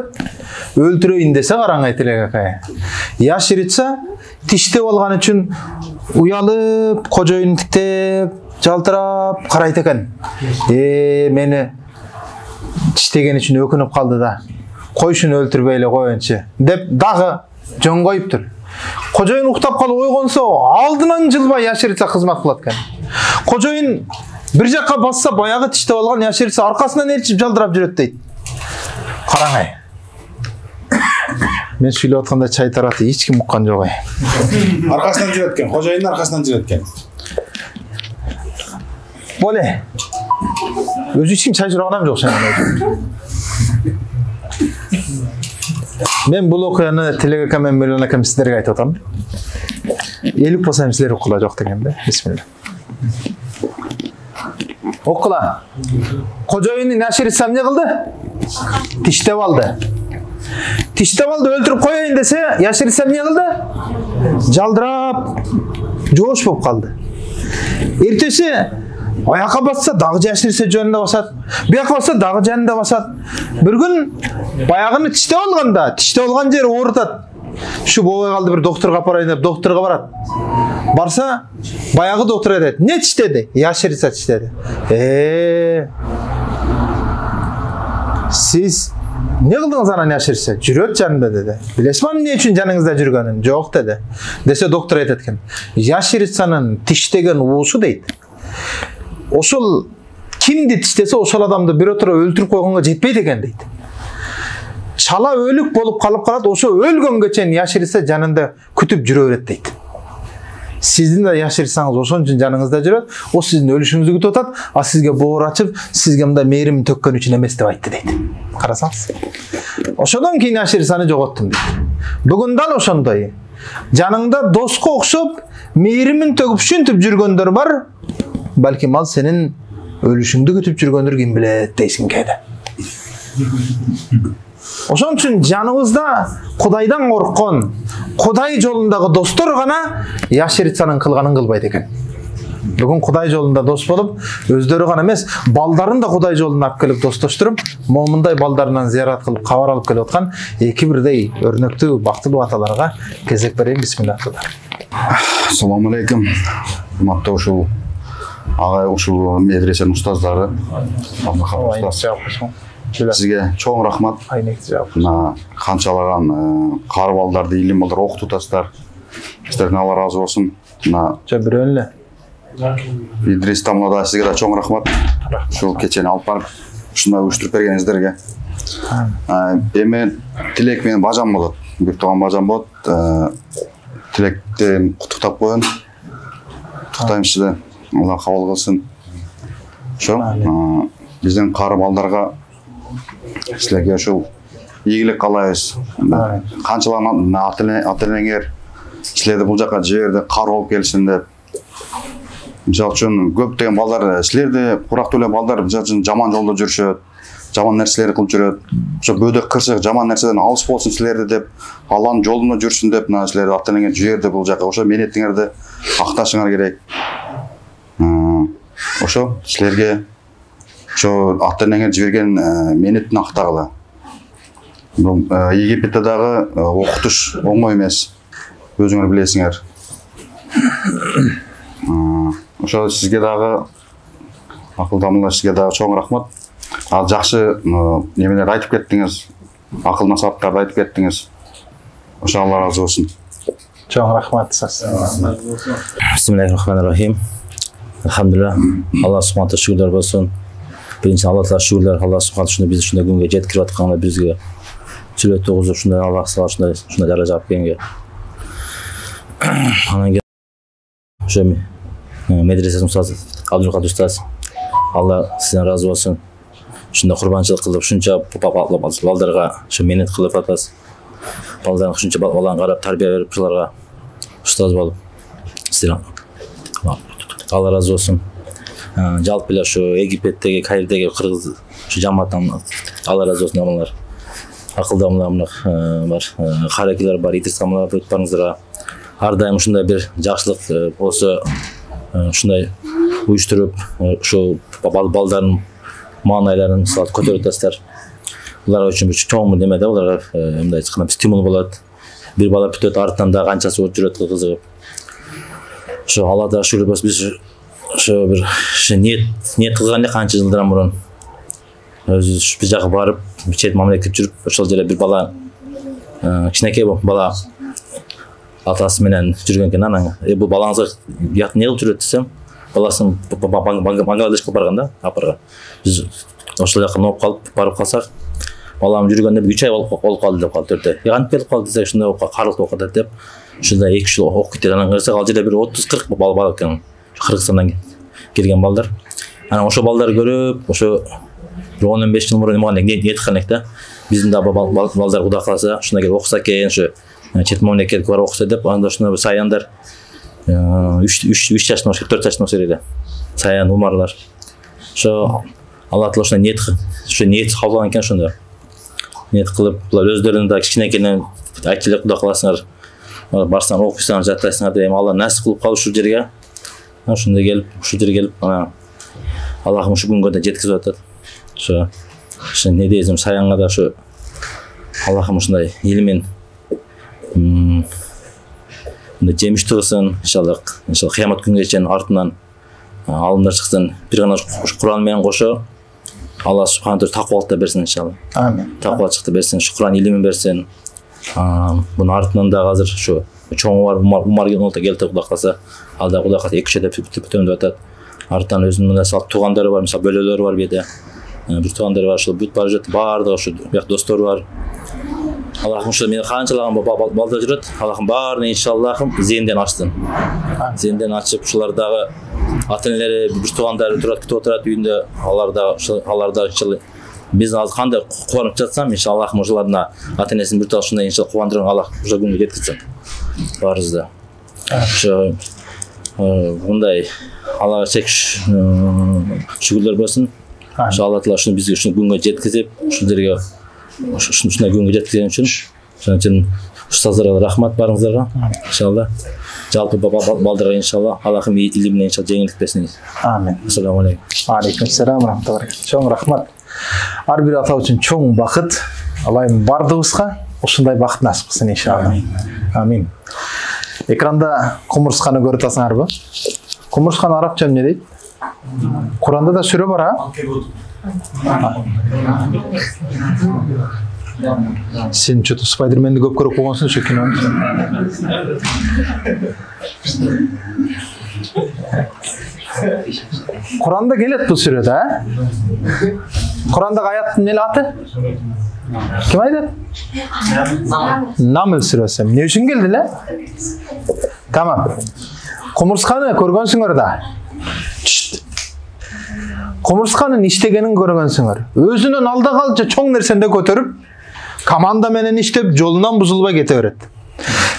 S1: өлтүрөйүн десе караңай тилек акай. Яшерица тиштеп алган үчүн уялып, кожоюн тиктеп, жалтырап карайт экен. Мени тиштеген үчүн өкүнүп калды да. Койшун өлтүрбөй эле коеюнчу деп дагы жөн коюптур. Кожоюн уктап калып ойгонсо, алдынан жылбай яшерица кызмат кылат экен. Кожоюн bir жакка басса, баягы тиштеп алган яшерица аркасынан ээрчип жалдырап жүрөт дейт. Караңай. Мен сүйлөп атканда чай тараты эч ким уккан жок.
S3: Аркасынан жүрөт экен, кожоюндун аркасынан жүрөт экен.
S1: Боле. Өзү ичим чай жураган жок сен. Мен бул окуяны Тилек ака менен Мөлөн акам сиздерге айтып атам. Элик болсо силер укула жок деген да. Бисмилlah. Окула. Кожоюнун яшерица эмне кылды? Тиштеп алды. Тиштеп алды, өлтүрүп коеюн десе, яшерица эмне кылды? Жалдырап, жоош болуп калды. Эртеси аяққа басса дагы яшерица жөнүндө басат. Бияка басса дагы жанында басат. Bir gün баягыны тиштеп алганда, тиштеп алган жери оорутат. Şu болбой калды, bir докторго апарайын деп докторго барат. Барса, баягы доктор айтат. Не тиштеди? Яшерица тиштеди. Siz ne kıldınız anan yaşırsa? Жүрөт жанында dedi. Bilesman ne için canınızda жүрgөнün? Жоқ dedi. Dese doktor etken. Yaşırsanın tiştegen uğusu deydi. Osul kimdi tiştese osul adamdı bir otura öldürüp koygunga jetpeydi eken deydi. Çala ölük bolup kalıp kalat, osu ölgön geçen yaşırsa canında kütüp жүрө берет deydi. Sizin de yaşırsanız o son için canınızda жүрөт, o sizin ölüşünüzü kütüp atat, a sizge boğur açıp, sizge mında meyrim tökkön üçün emes dep aytты deydi. Karasanız. Oşodan keyin yaşırsanı jogottum deydi. Bugün dal oşondoy. Janыңda doска окшоп, meyrimin töküp şüntüp жүргөндөр бар, balkim al senin ölüşüңdü kütüp жүргөндөр kim bilet deysin kayda. Oşon üçün janыбызda Kudaydan korkon, Kuday jolundağı dostlar gana yaşırsanın kılganın kılbaydı eken. Bugün Kuday jolunda dost bolup, özdörü gana emes, baldарын da Kuday joluna alып kelip dostoşturup, momunday baldarынан ziyarat kılıp, kavar alıp kelip atkan eki birdey örnöktүү, baktılуу atalarga кезек берейин. Bismillah.
S5: Assalamu alaikum. Hurmatly uşul agay uşul medresenin ustazdары. Sizge çoğun rahmat. Mына kançalagan karı baldardy, ilim balдар okutуп атасыздар. Сиздерден Allah razı olsun. Mына
S1: Жабирөнлө.
S5: İdris Tamlada sizge de çoğun rahmat. Şu keçeni alып барып ушундай уюштуруп бергениңиздерге. Эми тилек менин бажам болот. Бир тууган бажам болот. Тилекти куттуктап коеюн. Куттуктайм сизди. Allah кабыл кылсын. Ошо биздин кары балдарга силерге ушул ийгилик каалайбыз. Канчалаган ата-энеңер силерди бул жака жиберди, кар болуп келсин деп. Мисалы үчүн көптөгөн балдар силерди курактуу эле балдар мисалы үчүн жаман жолдо жүрүшөт, жаман нерселерди кылып жүрөт. Ошо бөөдөк кырсык жаман нерседен алыс болсун силерди деп, Алланын жолунда жүрсүн деп, мына силерди ата-энеңер жиберди бул жака. Ошо мээнетиңерди акташыңар керек. Ошо силерге ошо ата-энеңер жиберген мээнетин актагыла. Египеттедагы окутуш оңой эмес. Өзүңөр билесиңер. Ошо сизге дагы акылдамалар, сизге дагы чоң рахмат. Жакшы немелер айтып кеттиңиз, акыл насааттарды айтып кеттиңиз. Ошо Алла разы болсун.
S1: Чоң рахмат.
S2: Bismillahirrahmanirrahim. Elhamdülillah. Allah subhanahu şükürler olsun. Birinci Allah'a şükürler. Allah subhanahu şunda bizi şunda günge jetkirip atkanda bizge sület toğuzup şunda Allah sağ şunda daraja alып kelgenge. Anан ошо медресенин устазы Абдулкадыр устаз, Allah сизден разы болсун. Ушундай курбанчылык кылып, ушунча балдарга ошо мээнет кылып атасыз. Балдарын ушунча баланы карап тарбия берип, ушуларга устаз болуп, сиздер Allah razı olsun. Жалпы эле ошо Египеттеги, Каирдеги кыргыз жамааттан Allah razı olsun адамдар. Акылдамалар бар, каракелер бар, итирсамалар өтүп барыңыздар. Ар дайым ушундай бир жакшылык болсо, ушундай уюштуруп, ошо балдардын маанайларын көтөрүп атасыздар. Булар үчүн чоң неме да, буларга мындай айтканда стимул болот. Бир бала бүтөт, артынан да канчасы өтүп жүрөт кызыгып. Ошо Аллада шүгүр болсун, биз ошо бир ниет кылган эле канча жылдан мурун. Өзүбүз бир жака барып, чет мамлекетке жүрүп, ошол жерде бир бала кичинекей бала атасы менен жүргөн экен. Анан бул балаңызга ят эмне кылып жүрөт десем, баласын Бангладешке барган да, апарга. Биз ошол жака ноп калып барып калсак, балам жүргөндө 3 ай болуп калды деп калды, 4 ай. Кантип келип калды десек, ушундай карлык окуп атат деп. Ушунда 2 жыл окуп кетет. Анан карасак, ал жерде бир 30-40 бала экен. Кыргызстандан келген балдар. Анан ошо балдарды көрүп, ошо 10-15 жыл мурун эмне ниет кылган элек да. Биздин да балдар Кудай кааласа, ушундай келип окуса экен, ошо чет мамлекетке барып окуса деп, анда ушундай саяндар 3 жаштан башка 4 жаштан башка эле. Саян умарлар. Ошо Алла таала ушундай ниет кабыл кылган экен, ошондо. Ниет кылып, булар өздөрүнүн да кичинекейинен айтчу элек Кудай кааласаңар, барсаңар окуйсаңар, жаттайсыңар деп Алла насип кылып калып ушул жерге. Ошондой келип, ушул жерге келип, Аллахым ушул күнгө да жеткизип атат. Ошо не дейсиң, саянга да ошо Аллахым ушундай илмен жемиштүү кылсын, иншалла кыямат күнгө чейин артынан алымдар чыксын. Бир гана Куран менен кошо Алла субхана тағала тақуалықты берсін иншалла.
S1: Амин.
S2: Тақуалықты берсін, шүкран илімін берсін. Бұның артынан да қазір шу чоңы бар Умар Генолта келді Құдай қаласа, алда Құдай қаласа 2-3 айда бүтөндіп жатады. Артынан өзінің мына салып туғандары бар, мысалы бөлелері бар беді. Bir туғандары бар, шу бүт бары жатты, бардығы шу достары бар. Аллахым шу мені қаншалаған балда жүреді, Аллахым барын иншаллахым зейінден аштын. Зейінден ашып, шулардағы ата-енелері, бір туғандары тұрады, күтіп отырады үйінде, алардағы иншалла біздің азы қандай қуанып жатсам, иншалла Аллахым ошыларына ата-енесін бір талшында иншалла қуандырған Аллах ұша күнге жеткізсін. Барызды. Бұндай Аллаға шек шүгірлер болсын. Алла Тағала шunu бізге шunu күнге жеткізіп, шындерге шuna күнге жеткізген үшін шын ұстаздарға рахмат барыңыздарға. Иншалла. Жалпы балдарға иншалла Аллахым иліміне иншалла жеңілдік берсін.
S1: Амин.
S2: Ассаламу алейкум.
S1: Алейкумассалам рахматуллахи. Чоң рахмат. Әрбір ата үшін чоң бақыт. Аллахым бардығызға осындай бақыт насып қылсын иншалла. Амин. Экранда құмырсқаны көріп тұрсыңдар ба? Құмырсқан арабша не дейді? Құранда да сүре бар, а? Сен что-то Спайдерменді көп көріп қойғансың ше киноны. Құранда келеді бұл сүреді, а? Құрандағы аяттың нелі аты? Кім айтады? Намл сүресі. Не үшін келді, лә? Тамам. Құмырсқаны көргенсіңдер да. Құмырсқанын іштегенін көргенсіңдер. Өзінің алда қалынша чоң нәрсенде көтеріп, команда менен иштеп, жолынан бұзылбай кете береді.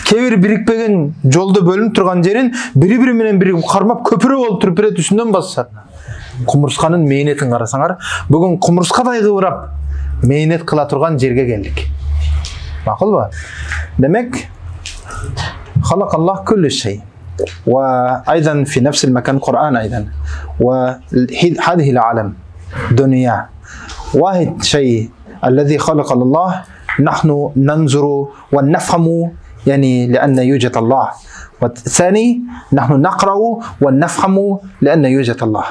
S1: Кейбір бірікпеген жолды бөлініп тұрған жерін бірі-бірі менен бірігіп қармап көпірі болып тұрып береді, үстінен басады. Құмырсқанын мейнетін қарасаңар, бүгін құмырсқадай қыбырап мейнет қыла тұрған жерге келдік. Мақұл ба? Демек, халақаллах күллі шей. وأيضا في نفس المكان قرآن أيضا وهذه العالم دنيا واحد شيء الذي خلق الله نحن ننظر ونفهم يعني لأن يوجد الله والثاني نحن نقرأ ونفهم لأن يوجد الله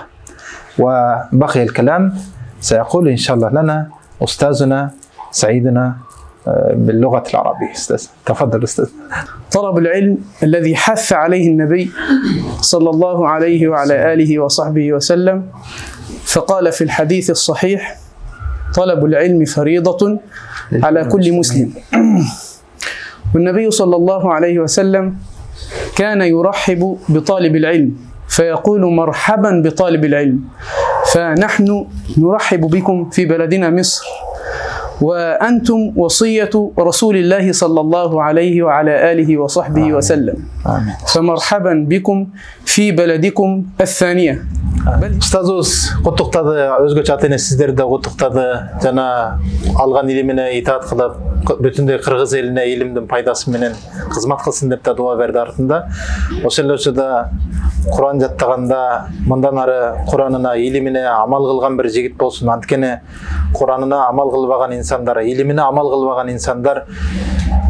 S1: وبقي الكلام سيقول إن شاء الله لنا أستاذنا سعيدنا باللغة العربية. أستاذ تفضل أستاذ.
S6: طلب العلم الذي حث عليه النبي صلى الله عليه وعلى آله وصحبه وسلم، فقال في الحديث الصحيح: طلب العلم فريضة على كل مسلم. والنبي صلى الله عليه وسلم كان يرحب بطالب العلم فيقول: مرحبا بطالب العلم. فنحن نرحب بكم في بلدنا مصر، وأنتم وصية رسول الله صلى الله عليه وعلى آله وصحبه وسلم. فمرحبا بكم في بلدكم الثانية.
S1: Ұстазыңыз құттықтады, өзгөчө ата-эне сіздерді құттықтады. Жана алған илимине итаат кылып, бүтүндөй кыргыз элине илимдин пайдасы менен кызмат кылсын деп да дуа берди артында. Ошол эле да Куран жаттаганда мындан ары Куранына, илимине амал кылган бир жигит болсун. Анткени Куранына амал кылбаган инсандар, илимине амал кылбаган инсандар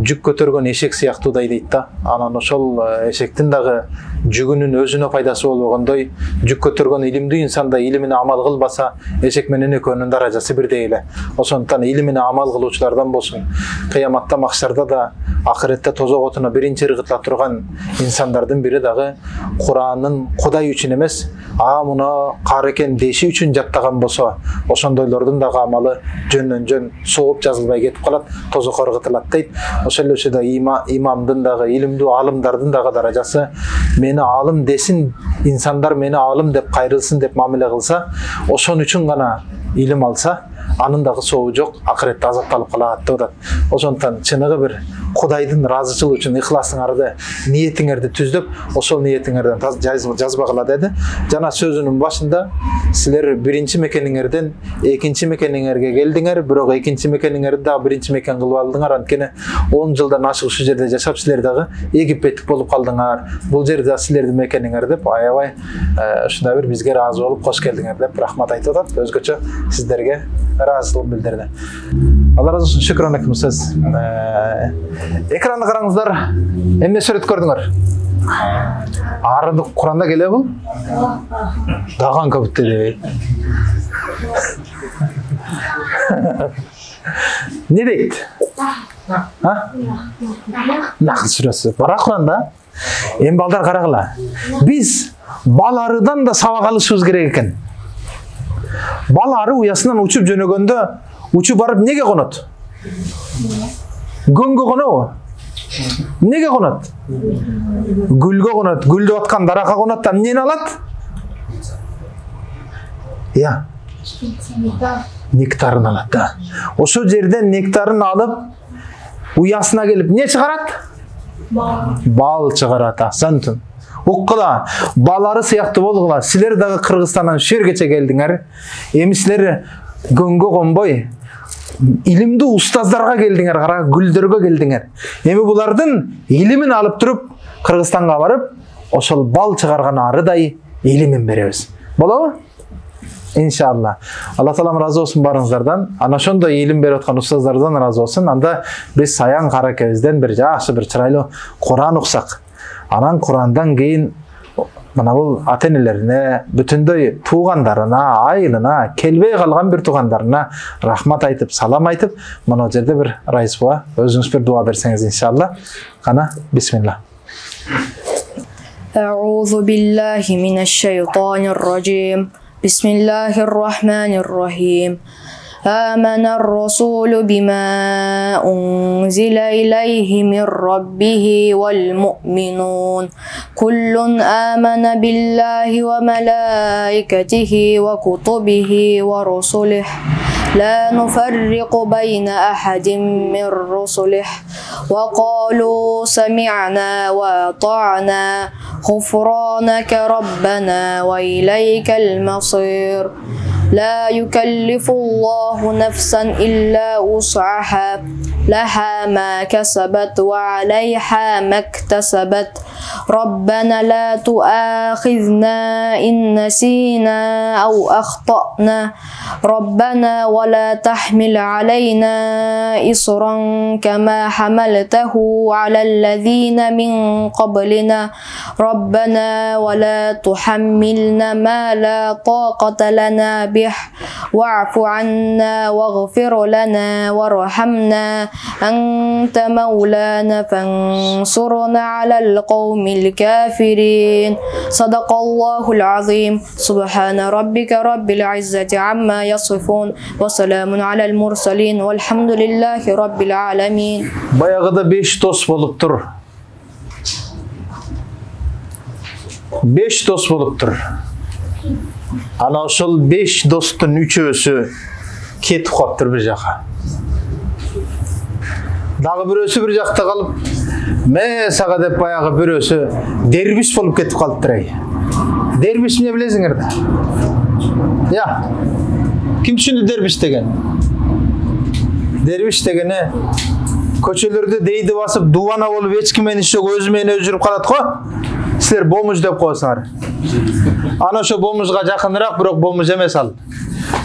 S1: жүк көтөргөн эшек сыяктуудай дейт да. Анан ошол эшектин дагы жүгүнүн өзүнө пайдасы болгондой, жүк көтөргөн илимдүү инсанда илимине амал кылбаса, эшек менен экөөнүн даражасы бирдей эле. Ошондуктан илимине амал кылуучулардан болсун. Кыяматта, махшарда да, ахиретте тозок отуна биринчи ыргытыла турган инсандардын бири дагы Куранын Кудай үчүн эмес, муну кар экен деши үчүн жаттаган болсо, ошондойлордун дагы амалы жөндөн-жөн согуп жазылбай кетип калат, тозок ыргытылат дейт. Ошол эле да имамдын дагы, илимдүү алымдардын дагы даражасы, мени алым десин, инсандар мени алым деп кайрылсын деп мамиле кылса, ошон үчүн гана илим алса, анын дагы сообу жок, акыретте азапталып калат деп атат. Ошондуктан чыныгы бир Кудайдын ыраазычылыгы үчүн ыхласыңарды, ниетиңерди түздөп, ошол ниетиңерден жазбагыла деди. Жана сөзүнүн башында силер биринчи мекениңерден экинчи мекениңерге келдиңер, бирок экинчи мекениңерди дагы биринчи мекен кылып алдыңар. Анткени 10 жылдан ашык ушул жерде жашап силер дагы египеттик болуп калдыңар. Бул жерде силердин мекениңер деп аябай ушундай бир бизге ыраазы болуп кош келдиңер деп рахмат айтып атат. Өзгөчө сиздерге ыраазычылык билдирди. Алла разы болсун. Шүкран акым сөз. Экранды караңыздар. Эмне сүрөт көрдүңөр? Арыды Куранда келе бул? Даган көбүттө дебей. Ne deydi? Ha? Nakıl suresi. Bırak Kur'an'da. En balдар qaragıla. Biz balarıdan da sabak alışımız gerek eken. Balары uyasından uçup jönөгөндө uçup barıp nege konot? Göngө kono. Nege konot? Gülgө konot. Gülde atkan daraka konot da neni alat? Ya. Nektarın alat da. Oşo жерден nektarın alıp uyasına gelip ne çıkarat? Bal çıkarat. Santın. Okula balары сияқты болгула. Силер дагы Кыргызстандан şu yergечe келдиңер. Эми силер göngө конбой илимди устаздарга келдиңер, кара гүлдөргө келдиңер. Эми булардын илимин алып туруп Кыргызстанга барып, ошол бал чыгарган арыдай илимин беребиз. Болобу? İnşallah. Allah Taala razı olsun barыңыздардан. Ana ошондой илим берип аткан устаздардан разы болсун. Анда биз саян каракебизден бир жакшы бир чырайлуу Кур'ан уксак. Анан Kur'an'dan keyin mana bu ata-enelerine, bütünдөй tuğandarına, ayılına, kelbey kalgan bir tuğandarına rahmat aytıp, salam aytıp, mana o jerde bir Rais buğa, özünüz bir dua berseniz inşallah. Kana, bismillah.
S7: Euzu billahi mineşşeytanirracim. Bismillahirrahmanirrahim. آمن الرسول بما أنزل إليه من ربه والمؤمنون كل آمن بالله وملائكته وكتبه ورسله لا نفرق بين أحد من رسله وقالوا سمعنا وأطعنا غفرانك ربنا وإليك المصير لا يكلف الله نفسا إلا وسعها لها ما كسبت وعليها ما اكتسبت ربنا لا تؤاخذنا إن نسينا أو أخطأنا ربنا ولا تحمل علينا إصرا كما حملته على الذين من قبلنا ربنا ولا تحملنا ما لا طاقة لنا به واعف عنا واغفر لنا وارحمنا أنت مولانا فانصرنا على القوم الكافرين صدق الله العظيم سبحان ربك رب العزة عما يصفون وسلام على المرسلين والحمد لله رب العالمين.
S1: Bayağıda 5 dost bolup dur. 5 dost bolup dur. Ana ошол 5 dostun üçөөsü ketip kaptır bir jaka. Dagı birөөsü bir jakta kalıp me saga dep bayağı birөөsü derviş bolup ketip kalıptır. Derviş ne bileziңер da? Ya. Kim düşündü derviş degen? Derviş degeni köçelerde deydi basıp duvana bolup hiç kimen işe özümen özürüp kalat ko. Sizler bomuz dep koysаңар. Ana şu bomuzga jakınırak bırak bomuz emes al.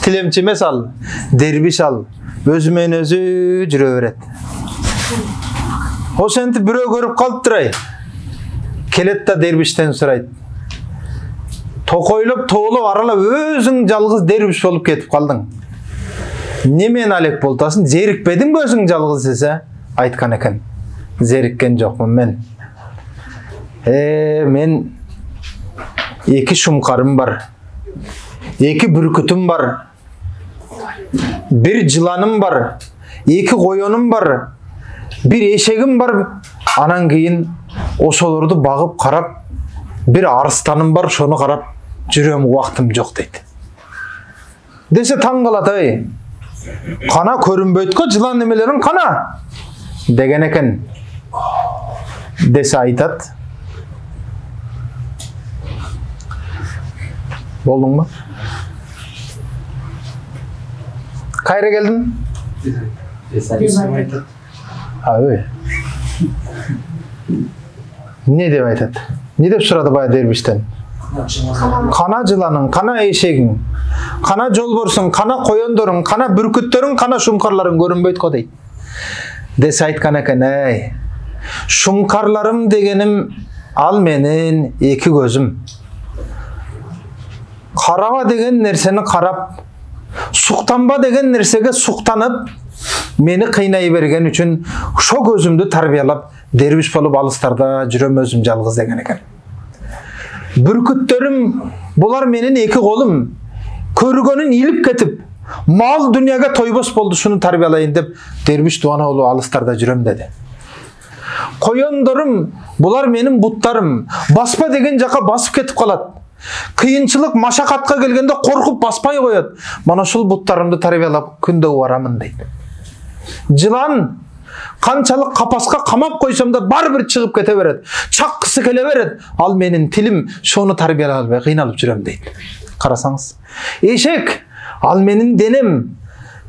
S1: Tilemçi emes al. Derviş al. Özümen özü jüre beret. O senti birөө görüp kalıptıray. Kelet da dervişten surayt. Tokoylup toğulup aralap özüň жалгыз derviş bolup ketip kaldың. Nemen alek boltasın? Zerikpedin mi özüň жалгыз ese? Aytkan eken. Zerikken jokmун men. Men iki şumkarım var. İki bürkütüm var. Bir cılanım var. İki koyunum var. Bir eşegim var. Anan keyin oşolordu bagıp karap bir arıstanım var. Şonu karap jüröm wagtym jok deydi. Dese taң kalat ey. Kana körünböйtkö cılan nemelerin kana degen eken. Dese aytat. Boldun mu? Kayra geldin? Ha öyle. Ne dep aytat? Ne dep surady baya dervişten? Kana cılanın, kana eşegin, kana jolborsun, kana koyondorun, kana bürküttörün, kana şumkarların görünböйtkö deyt. Dese aytkan eken ey. Şumkarlarım degenim al menin iki gözüm. Karaba degen nerseni karap, Suktанба деген нерсеге суктанып, meni кыйнай берген үчүн ошо көзүмдү тарбиялап, дербиш болуп алыстарда жүрөм өзүм жалгыз деген экен. Бүркүттөрүм, булар менин эки колум, көргөнүн илип кетип, мал дүнияга тойбос болду, шуну тарбиялайын деп, дербиш дубана болуп алыстарда жүрөм деди. Коёндорум, булар менин буттарым, баспа деген жака басып кетип калат. Кыйынчылык, машакатка келгенде коркуп баспай коет. Мана ушул буттарымды тарбиялап күндө барамын дейт. Жылан канчалык капаска камап койсом да бар бир чыгып кете берет. Чаккысы келе берет. Ал менин тилим, шону тарбиялай албай кыйналып жүрөм дейт. Карасаңыз. Эшек, ал менин денем.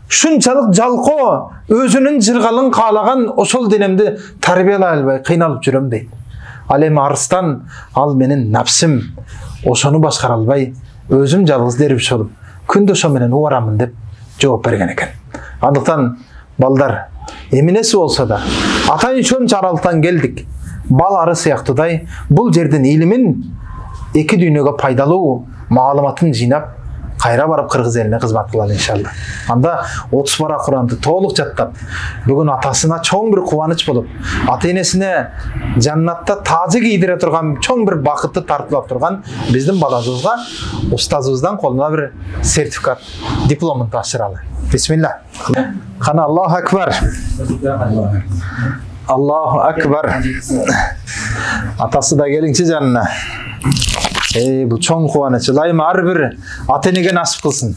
S1: Шунчалык жалко, өзүнүн жыргалын каалаган ошол денемди тарбиялай албай кыйналып жүрөм дейт. Ал эми арыстан, ал менин напсым. Ошону башкара албай, өзүм жалгыз дербиш болуп, күндө ошо менен убарамын деп жооп берген экен. Андыктан балдар, эмнеси болсо да, атайын шончо аралыктан келдик. Бал ары сыяктуудай, бул жердин илимин эки дүйнөгө пайдалуу маалыматын жыйнап, кайра барып кыргыз элине кызмат кылалы иншалла. Анда 30 бара Куранды толук жаттап, бүгүн атасына чоң бир кубаныч болуп, ата-энесине жаннатта таажы кийдире турган чоң бир бакытты тартуулап турган биздин балабызга устазыбыздан колуна бир сертификат, дипломун тапшыралы. Бисмилlah. Кана Аллаху акбар. Аллаху акбар. Атасы да келиңчи жанына. Бул чоң кубаныч. Ылайым ар бир ата-энеге насип кылсын.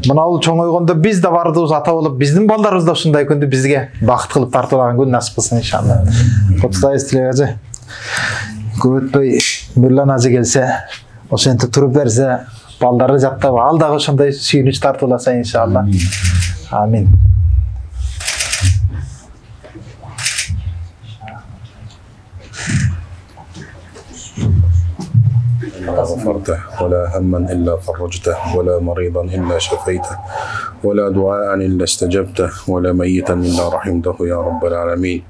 S1: Мына бул чоң ойгондо биз да бардыбыз ата болуп, биздин балдарыбыз да ушундай күндү бизге бакыт кылып тартуулаган күн насип кылсын иншалла. Кутуктайбыз Тилек ажы. Көп өтпөй Мирлан ажы келсе, ошентип туруп берсе, балдары жаттап, ал дагы ошондой сүйүнүч тартууласа иншалла. Амин.
S3: غفرته ولا هما إلا فرجته ولا مريضا إلا شفيته ولا دعاء إلا استجبته ولا ميتا إلا رحمته يا رب العالمين.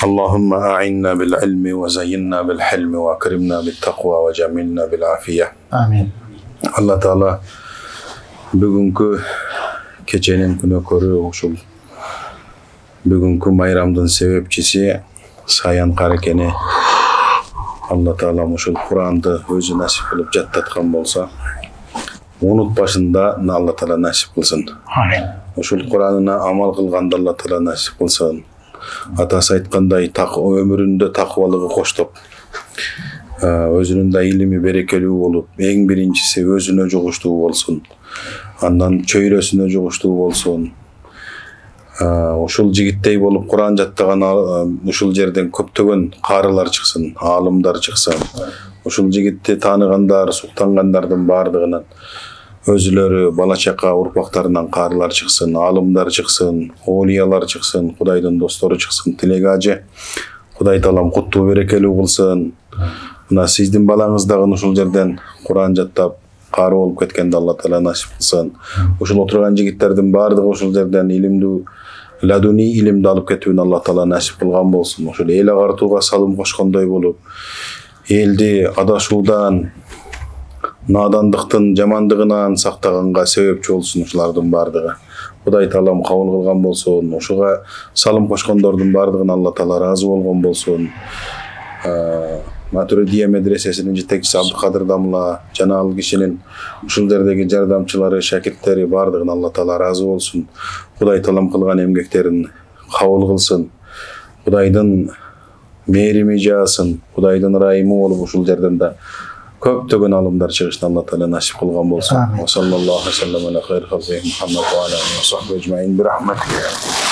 S3: اللهم أعنا بالعلم وزينا بالحلم وأكرمنا بالتقوى وجملنا بالعافية.
S1: Amin.
S3: Allah Taala bugünkü keçenin күнөкөрү ушул бүгүнкү майрамдын себепчиси Саян Карекени Allah Taala ушул Куранды өзү насип кылып жаттаткан болсо, унутпашында Allah Taala насип кылсын.
S1: Амин.
S3: Ушул Куранына амал кылганда Allah Taala насип кылсын. Атасы айткандай, өмүрүндө такыбалыгы коштоп, өзүнүн да илими берекелүү болуп, эң биринчиси өзүнө жугуштуу болсун. Андан чөйрөсүнө жугуштуу болсун. Ушул жигиттей болуп Куран жаттаган ушул жерден көптөгөн карылар чыксын, аалымдар чыксын. Ушул жигитти тааныгандар, суктангандардын баардыгынан өзүлөрү, бала чака, урпактарынан карылар чыксын, аалымдар чыксын, оолиялар чыксын, Кудайдын достору чыксын. Тилек ажы, Кудай Таалам куттуу берекелүү кылсын. Мына сиздин балаңыз дагы ушул жерден Куран жаттап, кары болуп кеткенде Allah Taala насип кылсын. Ушул отурган жигиттердин баардыгы ушул жерден илимдүү, ладуни илимди алып кетүүнү Allah Taala насип кылган болсун. Ушул эл агартууга салым кошкондой болуп, элди адашуудан, надандыктын, жамандыгынан сактаганга себепчи болсун ушулардын баардыгы. Кудай Таалам кабыл кылган болсун. Ушуга салым кошкондордун баардыгына Allah Taala ыраазы болгон болсун. Матуридия медресесинин жетекчиси Абдыкадыр Дамла жана ал кишинин ушул жердеги жардамчылары, шакирттери баардыгына Allah Taala ыраазы болсун. Кудай Таалам кылган эмгектерин кабыл кылсын. Кудайдын мээрими жаасын, Кудайдын ырайымы болуп ушул жерден да көптөгөн алымдар чыгышын Allah Taala насип кылган болсун. Ва саллаллаху алейхи ва саллям аля хайр халқи Мухаммад ва аля алихи ва сахбихи ажмаин би рахматика.